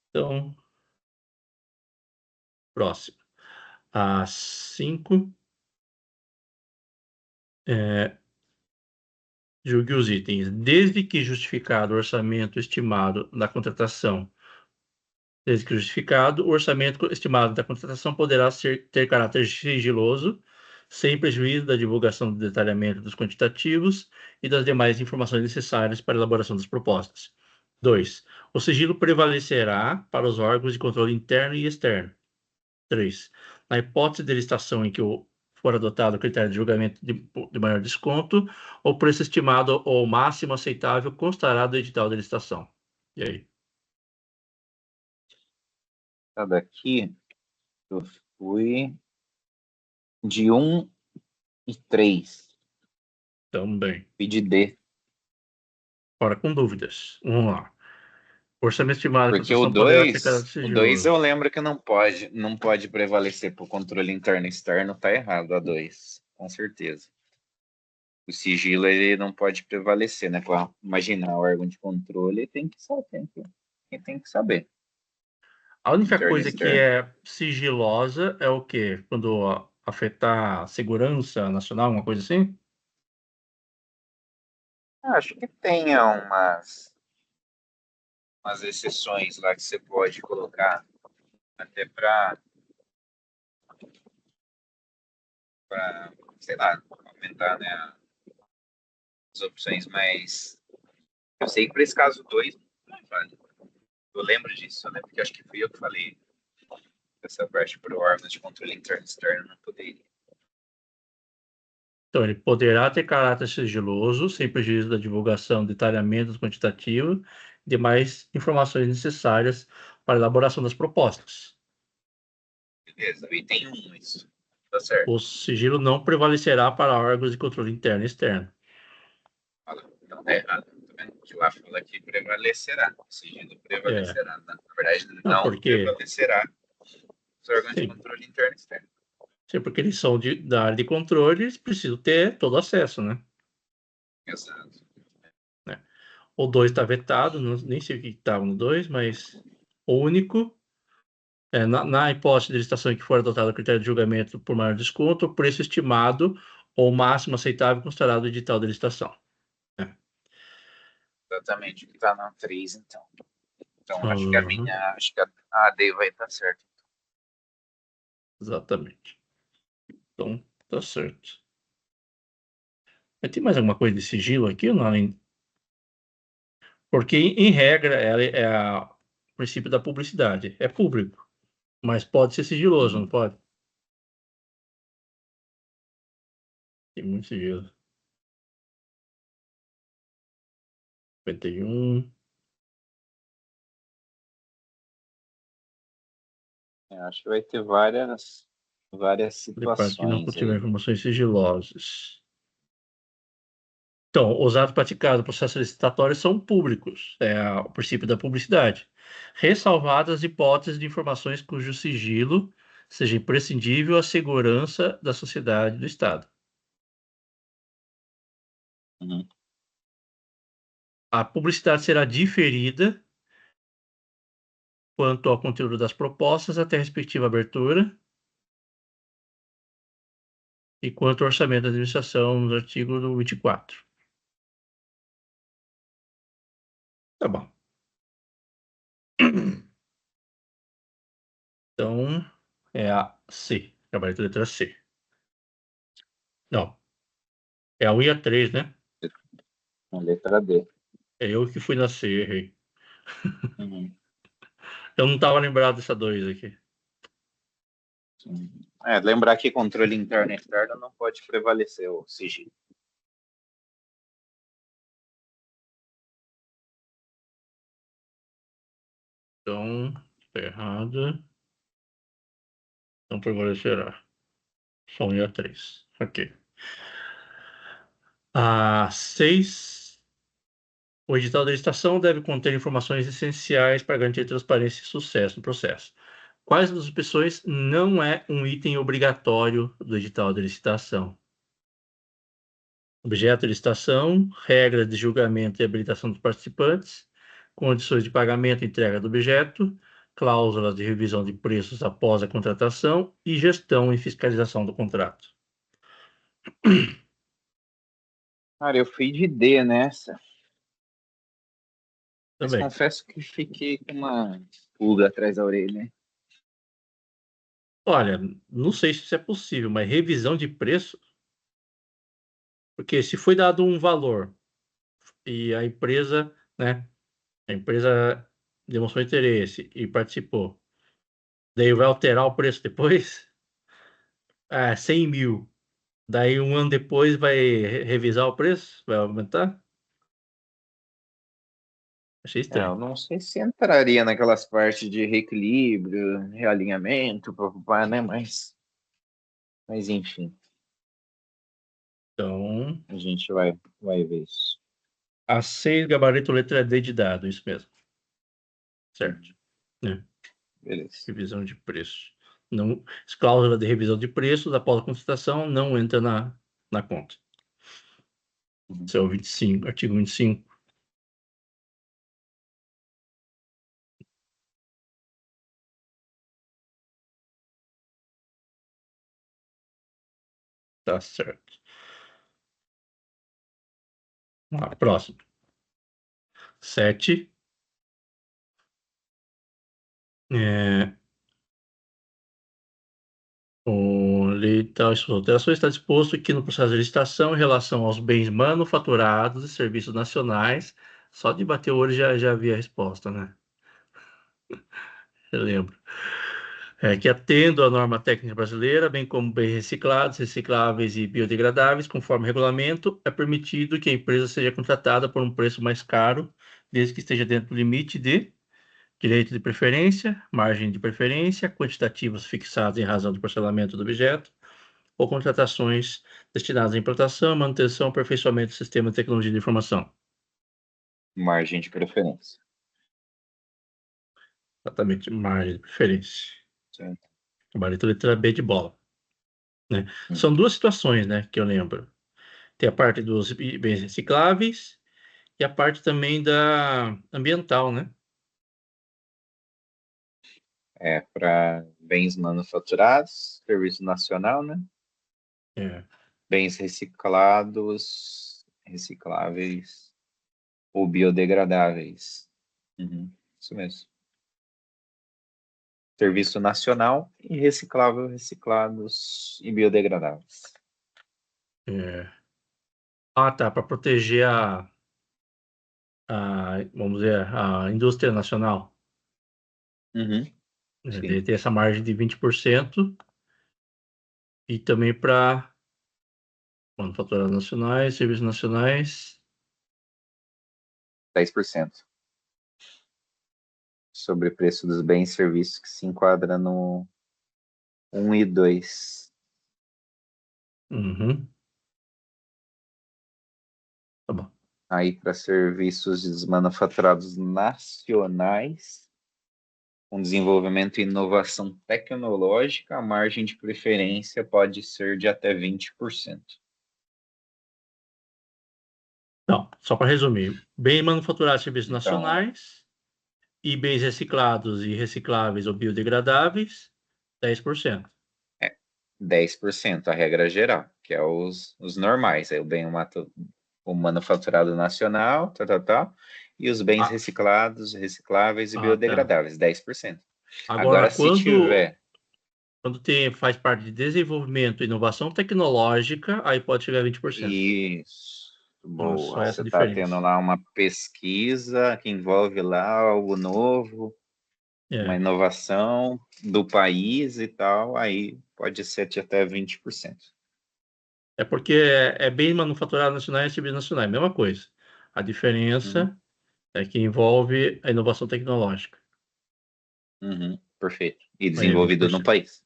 Então, próximo. A 5. Julgue os itens. Desde que justificado o orçamento estimado da contratação. Desde que justificado, o orçamento estimado da contratação poderá ter caráter sigiloso, sem prejuízo da divulgação do detalhamento dos quantitativos e das demais informações necessárias para a elaboração das propostas. 2. O sigilo prevalecerá para os órgãos de controle interno e externo. 3. Na hipótese de licitação em que for adotado o critério de julgamento de maior desconto, o preço estimado ou máximo aceitável constará do edital de licitação. E aí?
Daqui eu fui de 1 e 3.
Também.
Fui de D.
Fora com dúvidas. Vamos lá. Orçamento estimado de
Porque o
construção poderá ter caráter
2, eu
sigiloso.
lembro que não pode prevalecer por controle interno e externo, tá errado a 2, com certeza. O sigilo ele não pode prevalecer, né? Para imaginar o órgão de controle, tem que saber.
A única
Interno e
coisa que
externo.
é sigilosa é o quê? Quando afetar a segurança nacional, uma coisa assim?
Acho que tem umas exceções lá que você pode colocar até para sei lá, aumentar, né, as opções, mas eu sei que para esse caso 2 não vale. Eu lembro disso, né? Porque acho que fui eu que falei essa parte para o órgão de controle interno e externo não poderia.
Então, ele poderá ter caráter sigiloso, sem prejuízo da divulgação, detalhamento quantitativo e demais informações necessárias para a elaboração das propostas.
Beleza, o item 1, isso. Tá certo.
O sigilo não prevalecerá para órgãos de controle interno e externo.
Fala. Então tá errado. Tá vendo que lá fala que prevalecerá. O sigilo prevalecerá. Na verdade,
Não,
não
porque...
prevalecerá os órgãos de
Sim,
controle interno e externo.
sim, porque eles são da área de controle, eles precisam ter todo acesso, né?
Exato.
O 2 está vetado, nem sei o que estava no 2, mas o único, na hipótese de licitação em que for adotado o critério de julgamento por maior desconto, o preço estimado ou máximo aceitável considerado o edital de licitação.
Exatamente, o que está na 3, então. Então,
Uhum,
acho que a AD vai estar certa.
exatamente. Então, tá certo. Mas tem mais alguma coisa de sigilo aqui ou não? Porque, em regra, ela o princípio da publicidade. É público, mas pode ser sigiloso, não pode? Tem muito sigilo. 51.
Acho que vai ter várias
Prepare que não
situações
contiver
aí.
informações sigilosas. Então, os atos praticados no processo licitatório são públicos, o princípio da publicidade, ressalvadas as hipóteses de informações cujo sigilo seja imprescindível à segurança da sociedade e do Estado.
Uhum.
A publicidade será diferida quanto ao conteúdo das propostas até a respectiva abertura e quanto ao orçamento da administração, no artigo 24. Tá bom. Então, é a C, gabarito letra C. Não, é a 1 e a 3, né?
A letra D.
É eu que fui na C, errei.
Uhum.
Eu não estava lembrado dessa 2 aqui.
Sim. Lembrar que controle interno e externo não pode prevalecer o sigilo.
Então, tá errada. Não prevalecerá. Só 1 e a 3. Ok. A 6. O edital da licitação deve conter informações essenciais para garantir transparência e sucesso no processo. Quais das opções não é um item obrigatório do edital de licitação? Objeto de licitação, regras de julgamento e habilitação dos participantes, condições de pagamento e entrega do objeto, cláusulas de revisão de preços após a contratação e gestão e fiscalização do contrato.
Cara, eu fui de D nessa, mas
Também.
confesso que fiquei com uma pulga atrás da orelha.
Olha, não sei se isso é possível, mas revisão de preço, porque se foi dado um valor e a empresa demonstrou interesse e participou, daí vai alterar o preço depois, 100 mil. Daí um ano depois vai revisar o preço? Vai aumentar? Achei
Eu
estranho.
não sei se entraria naquelas partes de reequilíbrio, realinhamento, papapá, né? Mas enfim,
Então,
a gente vai ver isso.
a 6, gabarito letra D de dado, isso mesmo. Certo. Né?
Beleza.
Revisão de preço. Não, cláusula de revisão de preços após a consultação não entra na conta.
Uhum.
Isso é o 25, artigo 25. Tá certo. Próximo. 7. As alterações está disposto que no processo de licitação, em relação aos bens manufaturados e serviços nacionais, só de bater o olho já havia a resposta, né? Eu lembro. Que atendo à norma técnica brasileira, bem como bens reciclados, recicláveis e biodegradáveis, conforme o regulamento, é permitido que a empresa seja contratada por um preço mais caro, desde que esteja dentro do limite de direito de preferência, margem de preferência, quantitativos fixados em razão do parcelamento do objeto, ou contratações destinadas à implantação, manutenção, aperfeiçoamento do sistema de tecnologia de informação.
Margem de preferência.
Exatamente, margem de preferência.
Certo.
Gabarito letra B de bola, né? São
Uhum.
duas situações, né, que eu lembro. Tem a parte dos bens recicláveis e a parte também da ambiental, né?
É para bens manufaturados, serviço nacional, né?
É,
Bens reciclados, recicláveis ou biodegradáveis. Uhum. Isso mesmo. Serviço nacional e reciclável, reciclados e biodegradáveis.
é. Ah, tá, para proteger vamos dizer, a indústria nacional.
Uhum.
Né?
Sim,
Daí tem essa margem de 20% e também para manufaturados nacionais, serviços nacionais.
10% sobre o preço dos bens e serviços que se enquadra no 1 e 2.
Uhum, tá bom.
Aí para serviços manufaturados nacionais, com desenvolvimento e inovação tecnológica, a margem de preferência pode ser de até 20%.
Não, só para resumir, bem manufaturados, serviços
Então,
nacionais e bens reciclados e recicláveis ou biodegradáveis, 10%.
é 10% a regra geral, que é os normais. Aí o bem o manufaturado nacional, e os bens
Ah,
reciclados, recicláveis e
tá.
biodegradáveis, 10%.
Agora,
Agora, se tiver
quando faz parte de desenvolvimento e inovação tecnológica, aí pode chegar a 20%.
isso,
Só
boa, você
essa
está tendo
diferença.
lá uma pesquisa que envolve lá algo novo, uma
É,
inovação do país e tal, aí pode ser de até 20%.
é porque é bem manufaturado nacional e serviços nacionais, mesma coisa. A
Uhum,
diferença é que envolve a inovação tecnológica.
uhum, perfeito. E
Aí é
desenvolvido no
20%.
país.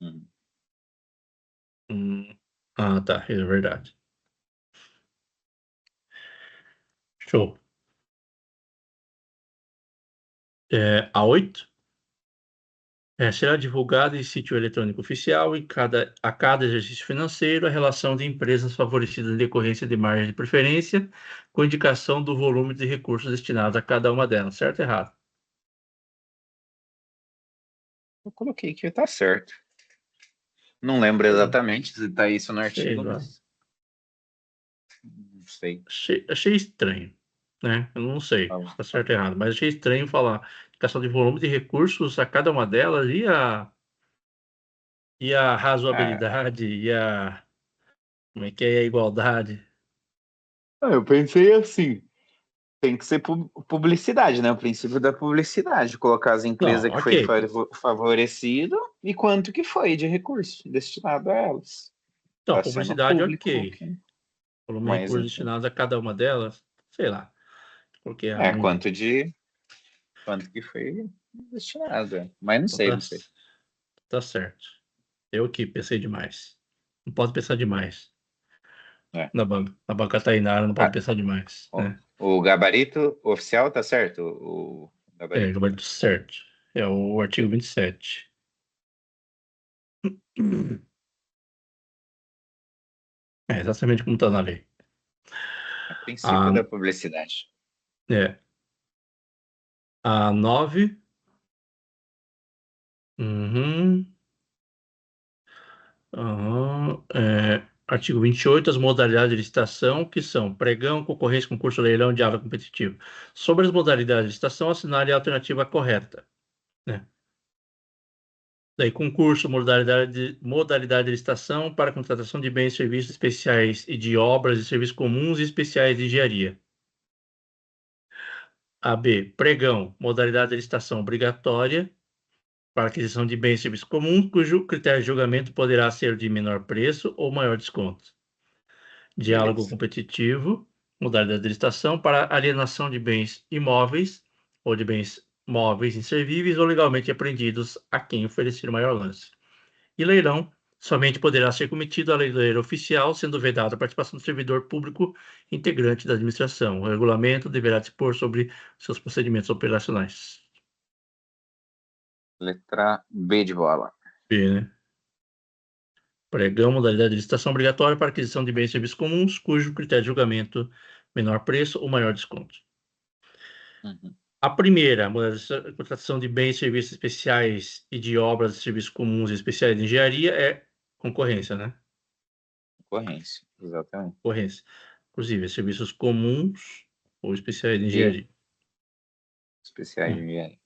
Uhum.
Hum. Ah, tá, é verdade. Show. A 8 será divulgada em sítio eletrônico oficial a cada exercício financeiro a relação de empresas favorecidas em decorrência de margem de preferência, com indicação do volume de recursos destinados a cada uma delas, certo ou errado?
Eu coloquei que tá certo. Não lembro
Sei,
exatamente se tá isso no
sei
artigo,
lá.
mas não sei.
Achei estranho, né? Eu não sei
Tá,
se está certo ou errado, mas achei estranho falar indicação de volume de recursos a cada uma delas e a
ah,
razoabilidade como é que é a igualdade.
eu pensei assim, tem que ser publicidade, né? O princípio da publicidade, colocar as
Não,
empresas que foi
ok.
favorecido e quanto que foi de recurso destinado a elas.
Então,
Tá sendo
publicidade,
público,
ok. Volume de
mas
recursos
enfim.
destinados a cada uma delas, sei lá, porque
É, quanto que foi destinado. Mas não
então
sei, não sei.
tá certo. Eu que pensei demais. Não pode pensar demais.
É.
Na banca Tainara não pode
Ah,
pensar demais,
o,
né?
o gabarito oficial tá certo? O gabarito.
Gabarito certo. É o artigo 27. É exatamente como está na lei.
É princípio
A,
da publicidade.
é, a 9. Uhum, aham, artigo 28, as modalidades de licitação, que são pregão, concorrência, concurso, leilão, diálogo competitivo. Sobre as modalidades de licitação, assinale a alternativa correta, né? Daí, concurso, modalidade de licitação para contratação de bens e serviços especiais e de obras e serviços comuns e especiais de engenharia. A B, pregão, modalidade de licitação obrigatória para aquisição de bens e serviços comuns, cujo critério de julgamento poderá ser de menor preço ou maior desconto. Diálogo
Beleza.
competitivo, modalidade de licitação para alienação de bens imóveis ou de bens móveis inservíveis ou legalmente apreendidos a quem oferecer o maior lance. E leilão somente poderá ser cometido a leiloeiro oficial, sendo vedada a participação do servidor público integrante da administração. O regulamento deverá dispor sobre seus procedimentos operacionais.
Letra B de bola.
B, né? Pregão, modalidade de licitação obrigatória para aquisição de bens e serviços comuns, cujo critério de julgamento menor preço ou maior desconto.
Uhum.
A primeira, modalidade de contratação de bens e serviços especiais e de obras e serviços comuns e especiais de engenharia é concorrência, né?
Concorrência, exatamente.
Concorrência. Inclusive, serviços comuns ou especiais de
E
engenharia.
especiais de
Hum.
engenharia.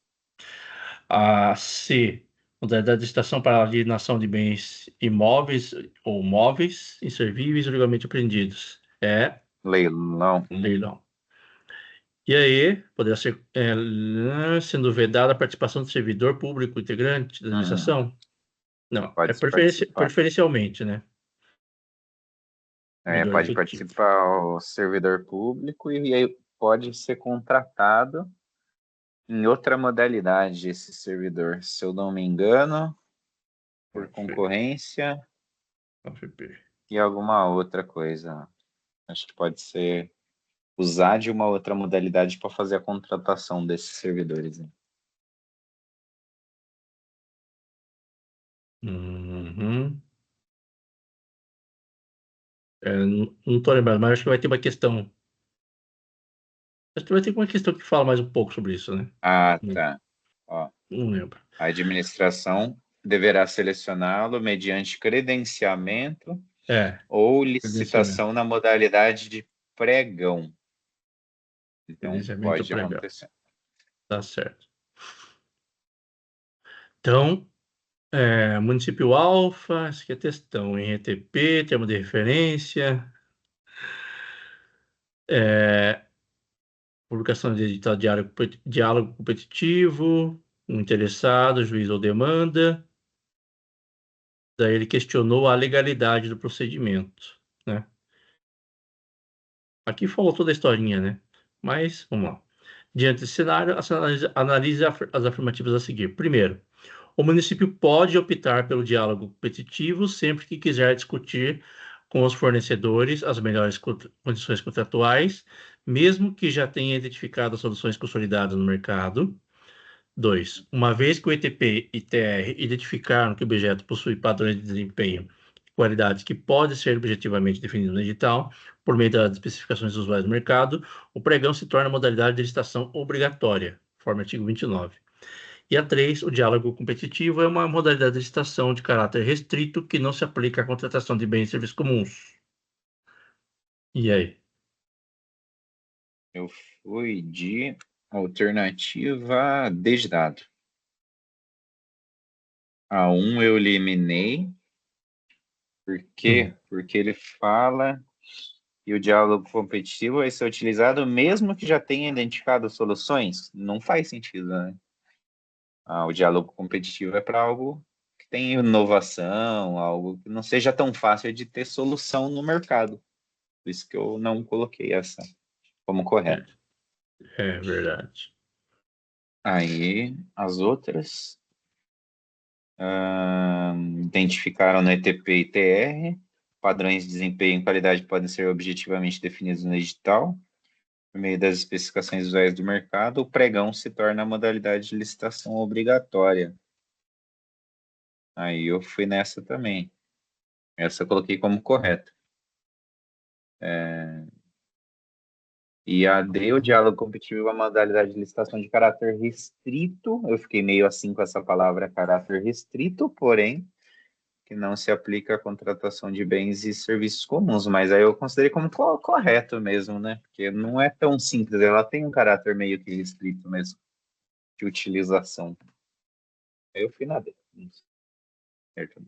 A C, modalidade de licitação para a alienação de bens imóveis ou móveis, inservíveis ou legalmente apreendidos. É
Leilão.
leilão. E aí, poderá ser, sendo vedada a participação do servidor público integrante da
Uhum.
administração? Não, é
Pode participar.
preferencialmente, né? Servidor
Pode
efetivo.
participar o servidor público e aí pode ser contratado em outra modalidade esse servidor, se eu não me engano, por
Perfeito.
concorrência
AFP.
e alguma outra coisa. Acho que pode ser usar de uma outra modalidade para fazer a contratação desses servidores, né?
Uhum. Não tô lembrando, mas acho que vai ter uma questão. Acho que vai ter uma questão que fala mais um pouco sobre isso, né?
Ah,
Não,
tá. Ó,
não lembro.
a administração deverá selecioná-lo mediante credenciamento
É,
ou
credenciamento.
licitação na modalidade de pregão. Então,
Credenciamento
pode
pregão.
acontecer.
Tá certo. Então, município alfa, isso aqui é textão, em ETP, termo de referência, é, publicação de edital diálogo competitivo, um interessado, juiz ou demanda. Daí ele questionou a legalidade do procedimento, né? Aqui falou toda a historinha, né? Mas, vamos lá. Diante desse cenário, analise as afirmativas a seguir. Primeiro, o município pode optar pelo diálogo competitivo sempre que quiser discutir com os fornecedores as melhores condições contratuais, mesmo que já tenha identificado as soluções consolidadas no mercado. 2. Uma vez que o ETP e TR identificaram que o objeto possui padrões de desempenho e qualidades que podem ser objetivamente definidos no edital, por meio das especificações usuais do mercado, o pregão se torna modalidade de licitação obrigatória, conforme artigo 29. E a 3, o diálogo competitivo é uma modalidade de licitação de caráter restrito que não se aplica à contratação de bens e serviços comuns. E aí?
Eu fui de alternativa D de dado. A 1 eu eliminei. Por
Hum,
quê? Porque ele fala que o diálogo competitivo vai ser utilizado mesmo que já tenha identificado soluções. Não faz sentido, né? O diálogo competitivo é para algo que tem inovação, algo que não seja tão fácil de ter solução no mercado. Por isso que eu não coloquei essa como
é,
correta.
é verdade.
Aí, as outras identificaram no ETP e TR, padrões de desempenho e qualidade podem ser objetivamente definidos no edital, por meio das especificações visuais do mercado, o pregão se torna a modalidade de licitação obrigatória. Aí eu fui nessa também. Essa eu coloquei como correta. E a D, o diálogo competitivo é uma modalidade de licitação de caráter restrito. Eu fiquei meio assim com essa palavra caráter restrito, porém, que não se aplica à contratação de bens e serviços comuns, mas aí eu considerei como correto mesmo, né? Porque não é tão simples, ela tem um caráter meio que restrito mesmo, de utilização. Aí eu fui na D. Certo.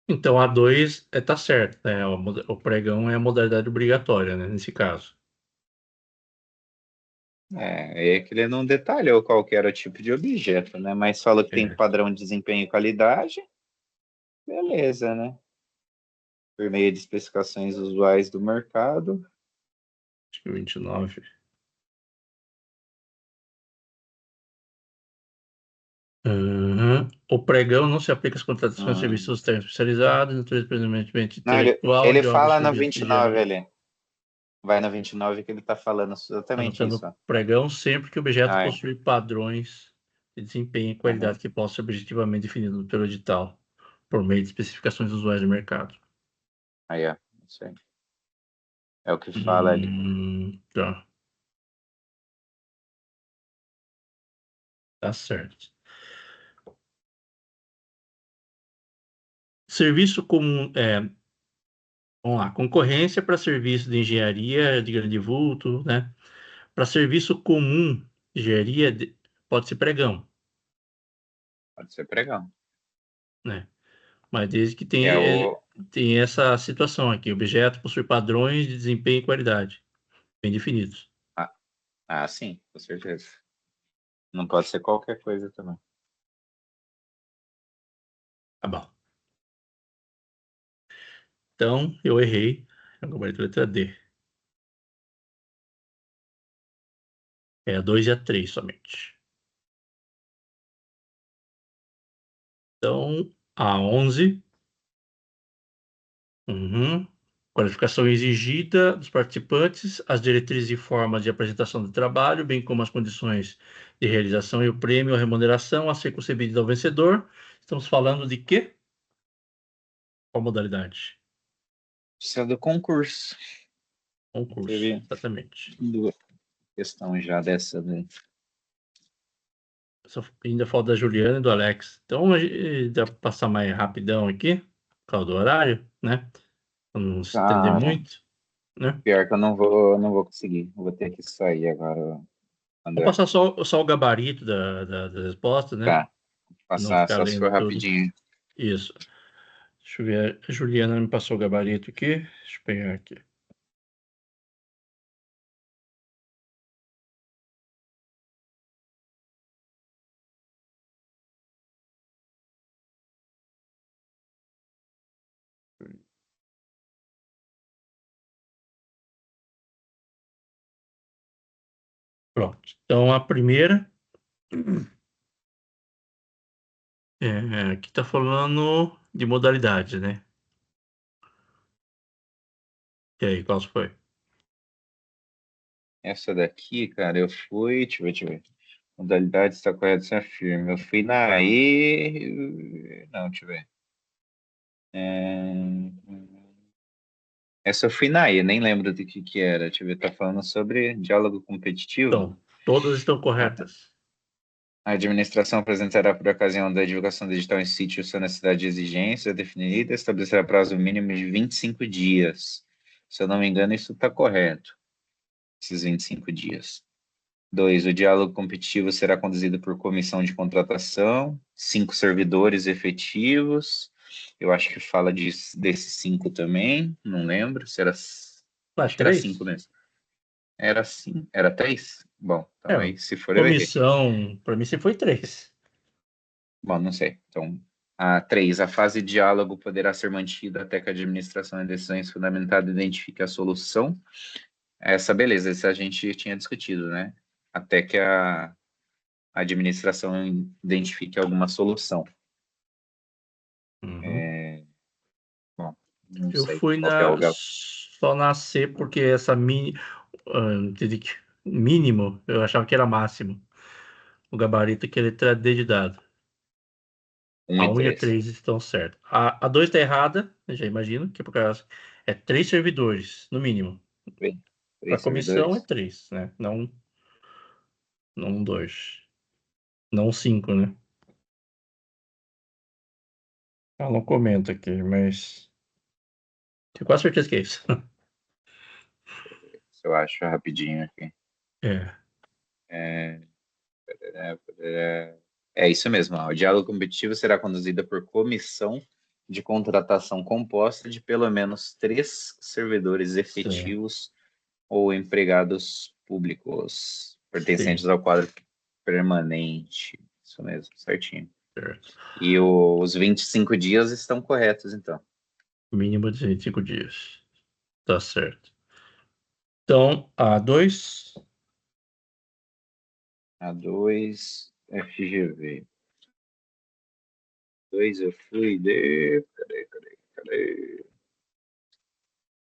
Então, a 2 tá certo, né? O pregão é a modalidade obrigatória, né? Nesse caso.
É que ele não detalhou qual que era o tipo de objeto, né? Mas falou que tem
É,
padrão de desempenho e qualidade, beleza, né? Por meio de especificações usuais do mercado.
acho que 29. Uhum. O pregão não se aplica às contratações de
Hum.
serviços técnicos especializados, natureza predominantemente
Não,
intelectual,
ele
de obras e
fala no
serviços de
29
engenharia.
ali. Vai na 29 que ele está falando exatamente isso.
Anotando pregão sempre que o objeto
Ah, é.
possui padrões de desempenho e qualidade que possam ser objetivamente definidos pelo edital, por meio de especificações usuais do mercado.
Aí, ó. Isso aí. É o que fala ali.
Tá. Tá certo. Serviço comum, vamos lá, concorrência para serviço de engenharia de grande vulto, né? Para serviço comum de engenharia, pode ser pregão,
Pode ser pregão.
né? Mas desde que
É
tem,
o...
tem essa situação aqui, o objeto possui padrões de desempenho e qualidade bem definidos.
sim, com certeza. Não pode ser qualquer coisa também.
Tá bom. Então, eu errei. É o gabarito letra D. É a 2 e a 3 somente. Então, a 11. Qualificação exigida dos participantes, as diretrizes e formas de apresentação do trabalho, bem como as condições de realização e o prêmio ou remuneração a ser concedido ao vencedor. Estamos falando de quê? Qual modalidade?
Isso é do concurso.
Concurso,
Teve
exatamente.
duas questões já dessa daí.
Só ainda falta da Juliana e do Alex. Então, a gente dá pra passar mais rapidão aqui, por causa do horário, né? Pra não se estender
Cara,
muito, né?
pior que eu não vou conseguir. Eu vou ter que sair agora,
Vou
André.
passar só o gabarito da resposta, né?
Tá, vou
Pra não
passar
ficar
só se for
lendo tudo.
rapidinho.
Isso. Deixa eu ver. A Juliana me passou o gabarito aqui. Deixa eu pegar aqui. Pronto. Então, a primeira, aqui está falando de modalidade, né? E aí, qual foi?
Essa daqui, cara, eu fui. Deixa eu ver. Modalidade está correta, se afirma. Eu fui na E. Não, deixa eu ver. É, essa eu fui na E, nem lembro do que era. Deixa eu ver, tá falando sobre diálogo competitivo.
Então, todas estão corretas.
A administração apresentará, por ocasião da divulgação digital em sítio, sua necessidade de exigência definida, estabelecerá prazo mínimo de 25 dias. Se eu não me engano, isso está correto, esses 25 dias. 2. O diálogo competitivo será conduzido por comissão de contratação, 5 servidores efetivos. Eu acho que fala desses 5 também, não lembro se era.
Ah,
Acho que era 5
três?
mesmo. Era 5? Era 3? Bom,
É,
então aí, se for, eu errei.
comissão, para mim, você foi três.
Bom, não sei. Então, a 3. A fase de diálogo poderá ser mantida até que a administração em decisões fundamentadas identifique a solução. Essa, beleza, essa a gente tinha discutido, né? Até que a administração identifique alguma solução.
Uhum.
Bom, não
Eu
sei
fui
qual que é o lugar.
só na C porque essa entendi que mínimo, eu achava que era máximo. O gabarito que é letra D de dado.
1
A
e
1 e a
3.
3 estão certas. A 2 está errada, eu já imagino, que é por causa. É 3 servidores, no mínimo.
Bem,
Para
3
comissão é
servidores.
3, né? Não 2. Não 5, né? Ela não comenta aqui, mas tenho quase certeza que é isso.
Se eu acho rapidinho aqui.
É,
É, é isso mesmo. Ó. O diálogo competitivo será conduzido por comissão de contratação composta de pelo menos 3 servidores
sim,
efetivos ou empregados públicos pertencentes
sim,
ao quadro permanente. Isso mesmo, certinho.
certo.
E os 25 dias estão corretos, então.
Mínimo de 25 dias. Tá certo. Então, a 2,
A 2, FGV. 2 eu fui de. Cadê?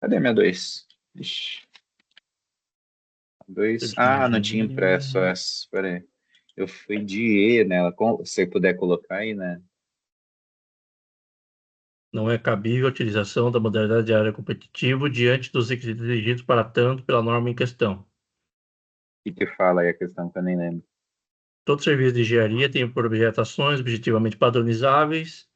Cadê minha 2? Ixi. Dois.
Serviço
Ah,
de
não tinha impresso
engenharia.
essa. Espera aí. Eu fui de E nela. Se você puder colocar aí, né?
Não é cabível a utilização da modalidade de área competitivo diante dos requisitos exigidos para tanto pela norma em questão.
O que fala aí a questão que eu nem lembro?
Todo serviço de engenharia tem por objeto ações objetivamente padronizáveis,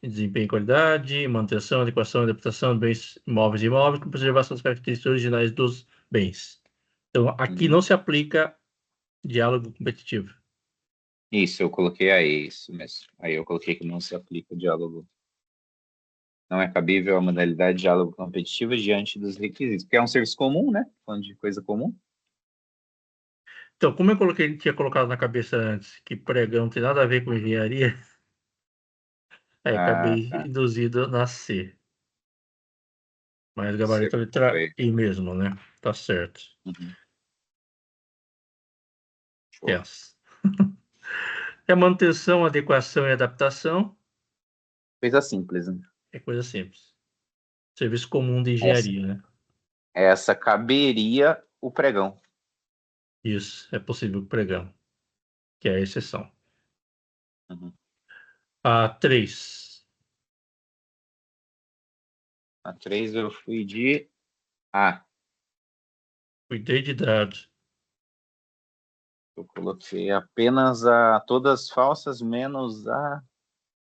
de desempenho e qualidade, manutenção, adequação e adaptação de bens imóveis e imóveis, com preservação das características originais dos bens. Então, aqui
Uhum.
não se aplica diálogo competitivo.
Isso, eu coloquei aí, isso mesmo. Aí eu coloquei que não se aplica o diálogo. Não é cabível a modalidade de diálogo competitivo diante dos requisitos. Porque é um serviço comum, né? Falando de coisa comum.
Então, como eu coloquei, tinha colocado na cabeça antes que pregão não tem nada a ver com engenharia, aí
Ah,
acabei
tá.
induzido na C. Mas
Você
gabarito é letra
foi.
I mesmo, né? Tá certo.
Uhum. Show.
Yes. É manutenção, adequação e adaptação.
Coisa simples, né?
É coisa simples. Serviço comum de
Essa,
engenharia, né?
essa caberia o pregão.
Isso, é possível pregão, que é a exceção.
Uhum.
A 3.
A 3 eu fui de A.
Cuidei de dados.
Eu coloquei apenas a todas falsas, menos a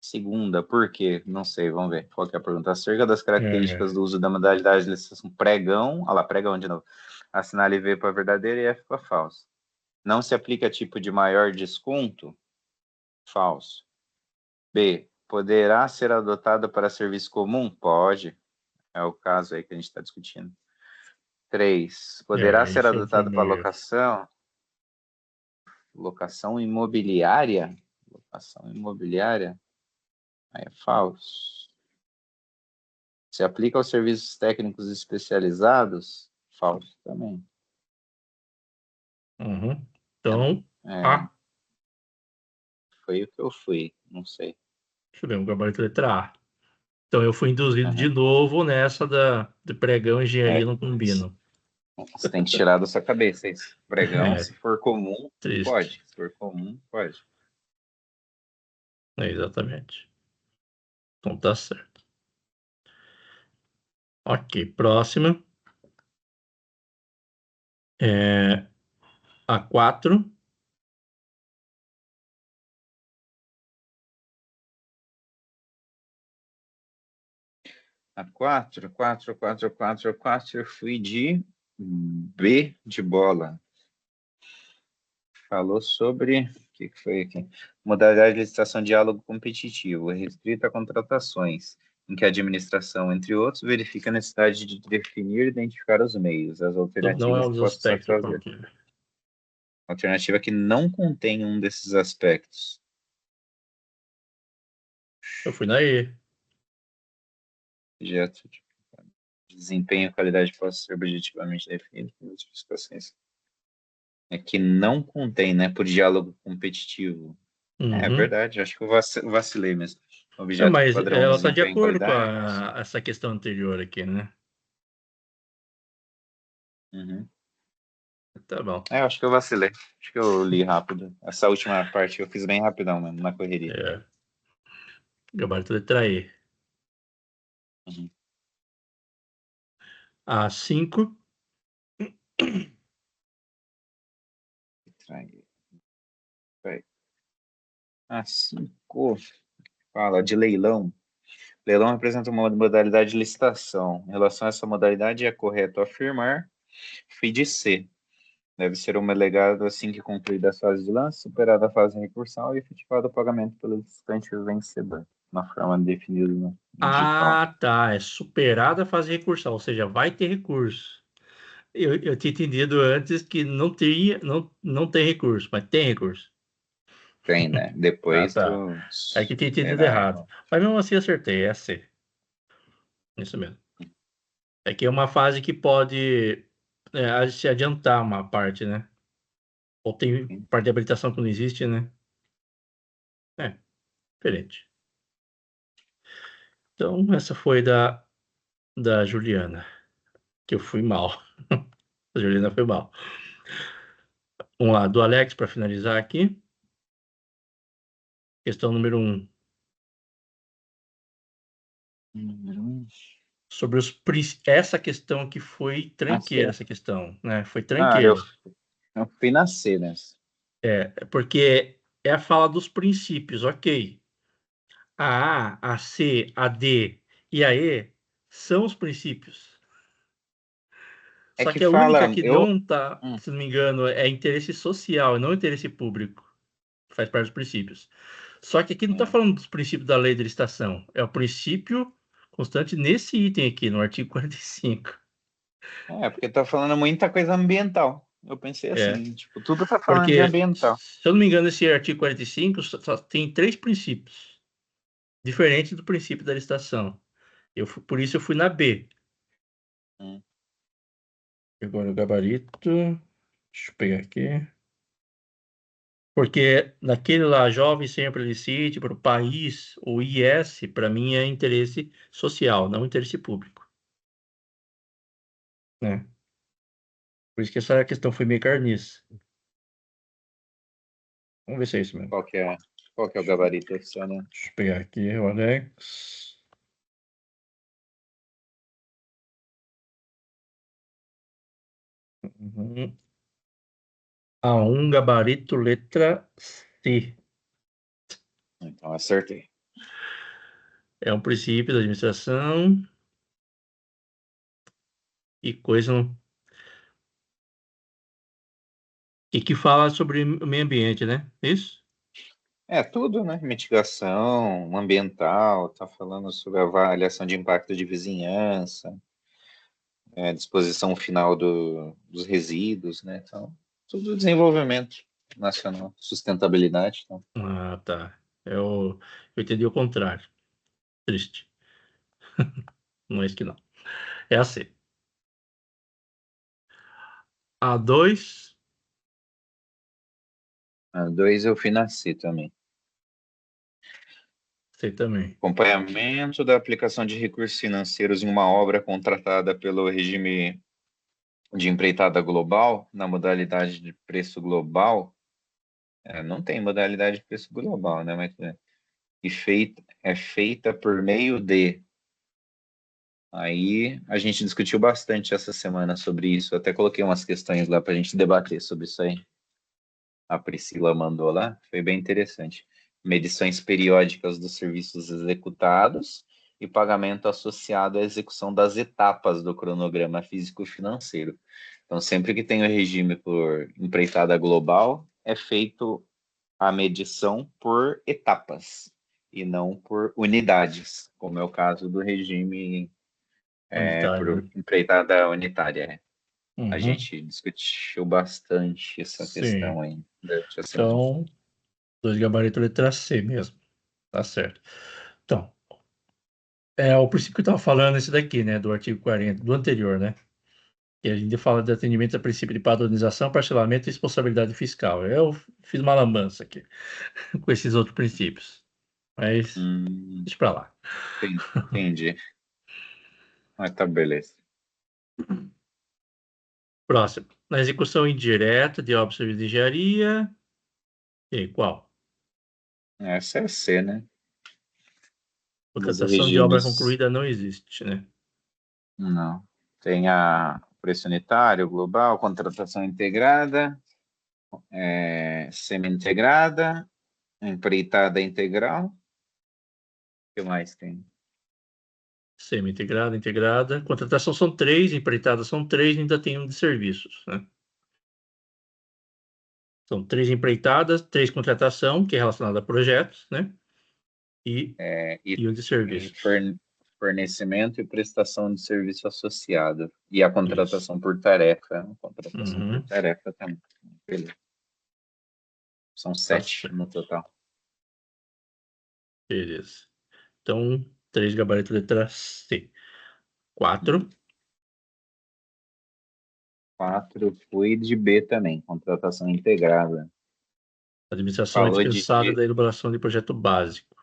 segunda. Por quê? Não sei, vamos ver. Qual que é a pergunta? Acerca das
É,
características do uso da modalidade de licitação pregão. Olha lá, pregão de novo. Assinale V para verdadeiro e F para falso. Não se aplica tipo de maior desconto? Falso. B. Poderá ser adotada para serviço comum? Pode. É o caso aí que a gente está discutindo. 3. Poderá ser
esse foi o
adotado para
meu erro.
locação? Locação imobiliária? Locação imobiliária? Aí é falso. Se aplica aos serviços técnicos especializados? Falso também.
Uhum.
É,
Então,
é,
A.
foi o que eu fui, não sei.
Deixa eu ver, o gabarito letra A. Então, eu fui induzido de
Uhum.
novo nessa de pregão e engenharia
É,
não combinam.
você tem que tirar da sua cabeça isso. Pregão,
É,
se for comum,
triste.
pode. Se for comum, pode.
É, exatamente. Então, tá certo. Ok, próxima. É, a 4.
A 4, 4, 4, 4, 4, eu fui de B de bola. Falou sobre. O que foi aqui? Modalidade de licitação diálogo competitivo, restrita a contratações, em que a administração, entre outros, verifica a necessidade de definir e identificar os meios, as
Então, não é
alternativas
um
que
dos
possam
aspectos que eu
satisfazer.
coloquei.
Alternativa que não contém um desses aspectos.
Eu fui na E.
Objeto de desempenho e qualidade possam ser objetivamente definidos por especificações. É que não contém, né, por diálogo competitivo. É
Uhum.
verdade, acho que eu vacilei mesmo.
É,
Objeto
mas
padrão
ela está de
desempenho e
acordo com
qualidade.
essa questão anterior aqui, né?
Uhum.
Tá bom.
É, eu acho que eu vacilei. Acho que eu li rápido. Essa última parte eu fiz bem rapidão mesmo, na correria.
É, gabarito letra E.
Uhum.
A 5.
Vai. Ah, 5. Fala de leilão. Leilão representa uma modalidade de licitação. Em relação a essa modalidade, é correto afirmar, fui de C. Deve ser homologado assim que concluída as fases de lance, superada a fase de recursão e efetivado o pagamento pelo licitante vencedor, na forma definida no edital.
Ah, tá. É superada a fase recursal, ou seja, vai ter recurso. Eu tinha entendido antes que não tem recurso, mas tem recurso.
Tem, né?
Ah,
Depois
tá.
tu
É que tinha entendido
verá.
errado. Mas mesmo assim acertei, é C. Isso mesmo. É que é uma fase que pode se adiantar uma parte, né? Ou tem parte de habilitação que não existe, né? É, diferente. Então, essa foi da Juliana, que eu fui mal. A Juliana foi mal. Vamos lá, do Alex, para finalizar aqui. Questão número 1. Sobre essa questão aqui foi tranqueira, essa questão, né? Foi tranqueira.
Eu fui nascer nessa.
Porque é a fala dos princípios, ok. A C, a D e a E são os princípios.
É
Só
que
que a única
fala,
que não tá, se não me engano, é interesse social e não interesse público. Faz parte dos princípios. Só que aqui não está falando dos princípios da lei de licitação. É o princípio constante nesse item aqui, no artigo 45.
porque tá falando muita coisa ambiental. Eu pensei assim, tipo, tudo tá falando de
Porque,
ambiental.
se eu não me engano, esse artigo 45 só tem 3 princípios, diferentes do princípio da licitação. Por isso eu fui na B. Agora o gabarito. Deixa eu pegar aqui. Porque naquele lá, jovem sempre licite para o país, o IS, para mim é interesse social, não interesse público. Né? Por isso que essa questão foi meio carniça. Vamos ver se é isso mesmo.
Qual que é o gabarito oficial, né?
Deixa eu pegar aqui o Alex. A1, gabarito, letra C.
Então, acertei.
É um princípio da administração e coisa e que fala sobre o meio ambiente, né? Isso?
Tudo, né? Mitigação ambiental, tá falando sobre avaliação de impacto de vizinhança, disposição final dos resíduos, né? Então, tudo desenvolvimento nacional, sustentabilidade. Então.
Ah, tá. Eu entendi o contrário. Triste. Não é isso que não. É a C. A2.
A 2 eu fui nascer também.
C também.
Acompanhamento da aplicação de recursos financeiros em uma obra contratada pelo regime de empreitada global, na modalidade de preço global. Não tem modalidade de preço global, né? Mas é feita por meio de. Aí a gente discutiu bastante essa semana sobre isso. Até coloquei umas questões lá para a gente debater sobre isso aí. A Priscila mandou lá, foi bem interessante. Medições periódicas dos serviços executados e pagamento associado à execução das etapas do cronograma físico-financeiro. Então, sempre que tem o regime por empreitada global, é feito a medição por etapas e não por unidades, como é o caso do regime
Unitário,
por
né?
empreitada unitária. A
Uhum.
gente discutiu bastante essa
Sim.
questão aí durante a semana.
Então, 2 gabarito, letra C mesmo. Tá certo. Então, o princípio que eu estava falando é esse daqui, né? Do artigo 40, do anterior, né? E a gente fala de atendimento a princípio de padronização, parcelamento e responsabilidade fiscal. Eu fiz uma lambança aqui com esses outros princípios. Mas,
Hum,
deixa pra lá.
entendi. Mas tá, beleza.
Próximo. Na execução indireta de obras de engenharia. E aí, qual?
Essa é C, né? Dos
Contratação de obra
regimes.
concluída não existe, né?
Não. Tem a preço unitário, global, contratação integrada, semi-integrada, empreitada integral. O que mais tem?
Semi-integrada, integrada. Contratação são 3, empreitadas são 3, ainda tem um de serviços, né? São 3 empreitadas, 3 contratação, que é relacionada a projetos, né? E,
E,
e um de
e
serviços.
fornecimento e prestação de serviço associado. E a
Isso.
contratação por tarefa. Contratação por
Uhum.
tarefa também. Beleza. São
Tá
7
certo.
no total.
Beleza. Então, 3 gabarito letra C. 4.
4 fui de B também, contratação integrada.
Administração é
Falou de
dispensada da elaboração de projeto básico.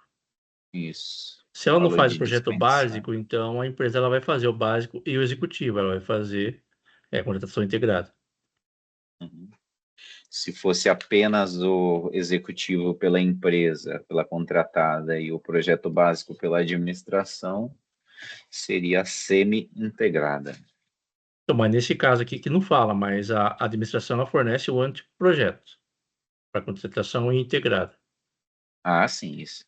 isso.
Se ela não
Falou
faz o
de
projeto
dispensar.
básico, então a empresa ela vai fazer o básico e o executivo. Ela vai fazer a contratação integrada.
Uhum. se fosse apenas o executivo pela empresa, pela contratada, e o projeto básico pela administração, seria semi-integrada.
Então, mas nesse caso aqui que não fala, mas a administração ela fornece o anteprojeto para contratação integrada.
Ah, sim, isso.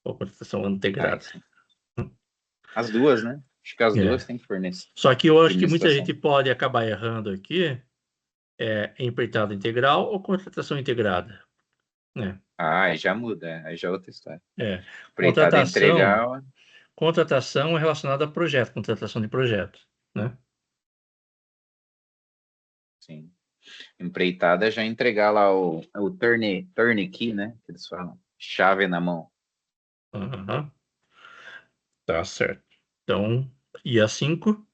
Ou contratação
Ah,
integrada.
isso. As duas, né? Acho que as duas
É.
têm que fornecer.
Só que eu acho que muita
Administração.
gente pode acabar errando aqui, empreitada integral ou contratação integrada, né?
Ah, aí já muda, aí já é outra história.
É.
Empreitada
Contratação,
entregar,
contratação é relacionada a projeto, contratação de projeto, né?
sim. Empreitada já entregar lá o turnkey, né? Que eles falam. Chave na mão.
Aham. Tá certo. Então, e a 5?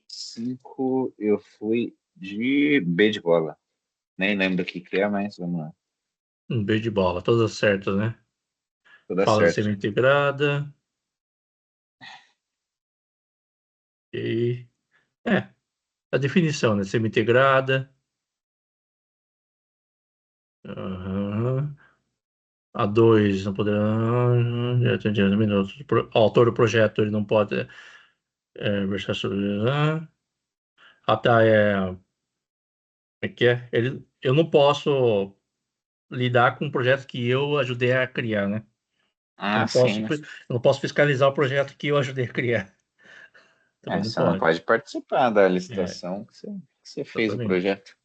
5, eu fui de B de bola. Nem lembro o que é, mas vamos lá.
Um B de bola, todas certas, né?
Tudo
Fala
certo.
semi-integrada. E a definição, né? Semi-integrada. Aham. A 2 não poderá. O autor do projeto ele não pode versar sobre. Tá, que é? Eu não posso lidar com um projeto que eu ajudei a criar, né? Eu
Ah,
não posso,
sim.
eu não posso fiscalizar o projeto que eu ajudei a criar. Também não
Você não
pode.
pode participar da
É,
licitação que você fez o
exatamente.
projeto.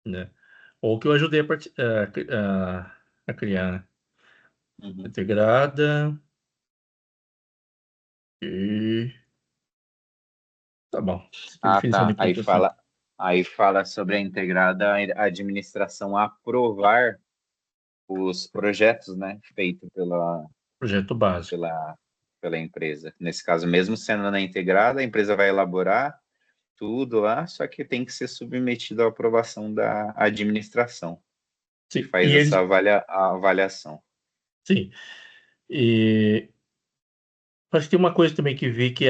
Né? Ou que eu ajudei a criar, né?
Uhum.
Integrada. E. Tá bom.
Ah,
Definição de
tá. Aí
contratação.
fala sobre a integrada a administração aprovar os projetos, né, feito
Projeto básico.
pela, pela empresa. Nesse caso, mesmo sendo na integrada, a empresa vai elaborar tudo lá, só que tem que ser submetido à aprovação da administração, que
Sim.
faz
E
essa
eles.
avaliação.
Sim. E acho que tem uma coisa também que vi que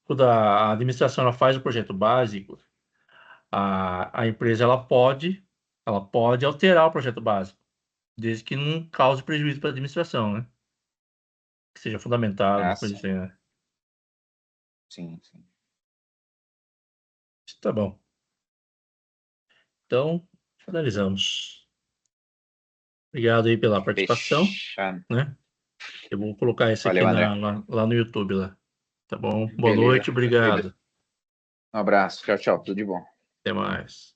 quando a administração ela faz o projeto básico, a empresa ela pode alterar o projeto básico, desde que não cause prejuízo para a administração, né? Que seja fundamentado,
Ah,
uma coisa
sim,
assim, né?
sim, sim.
Tá bom. Então, finalizamos. Obrigado aí pela participação,
Fechado.
né? Eu vou colocar esse aqui
Valeu, André.
lá no YouTube lá. Tá bom? Boa
Beleza.
noite, obrigado.
Um abraço. Tchau, tchau. Tudo de bom.
Até mais.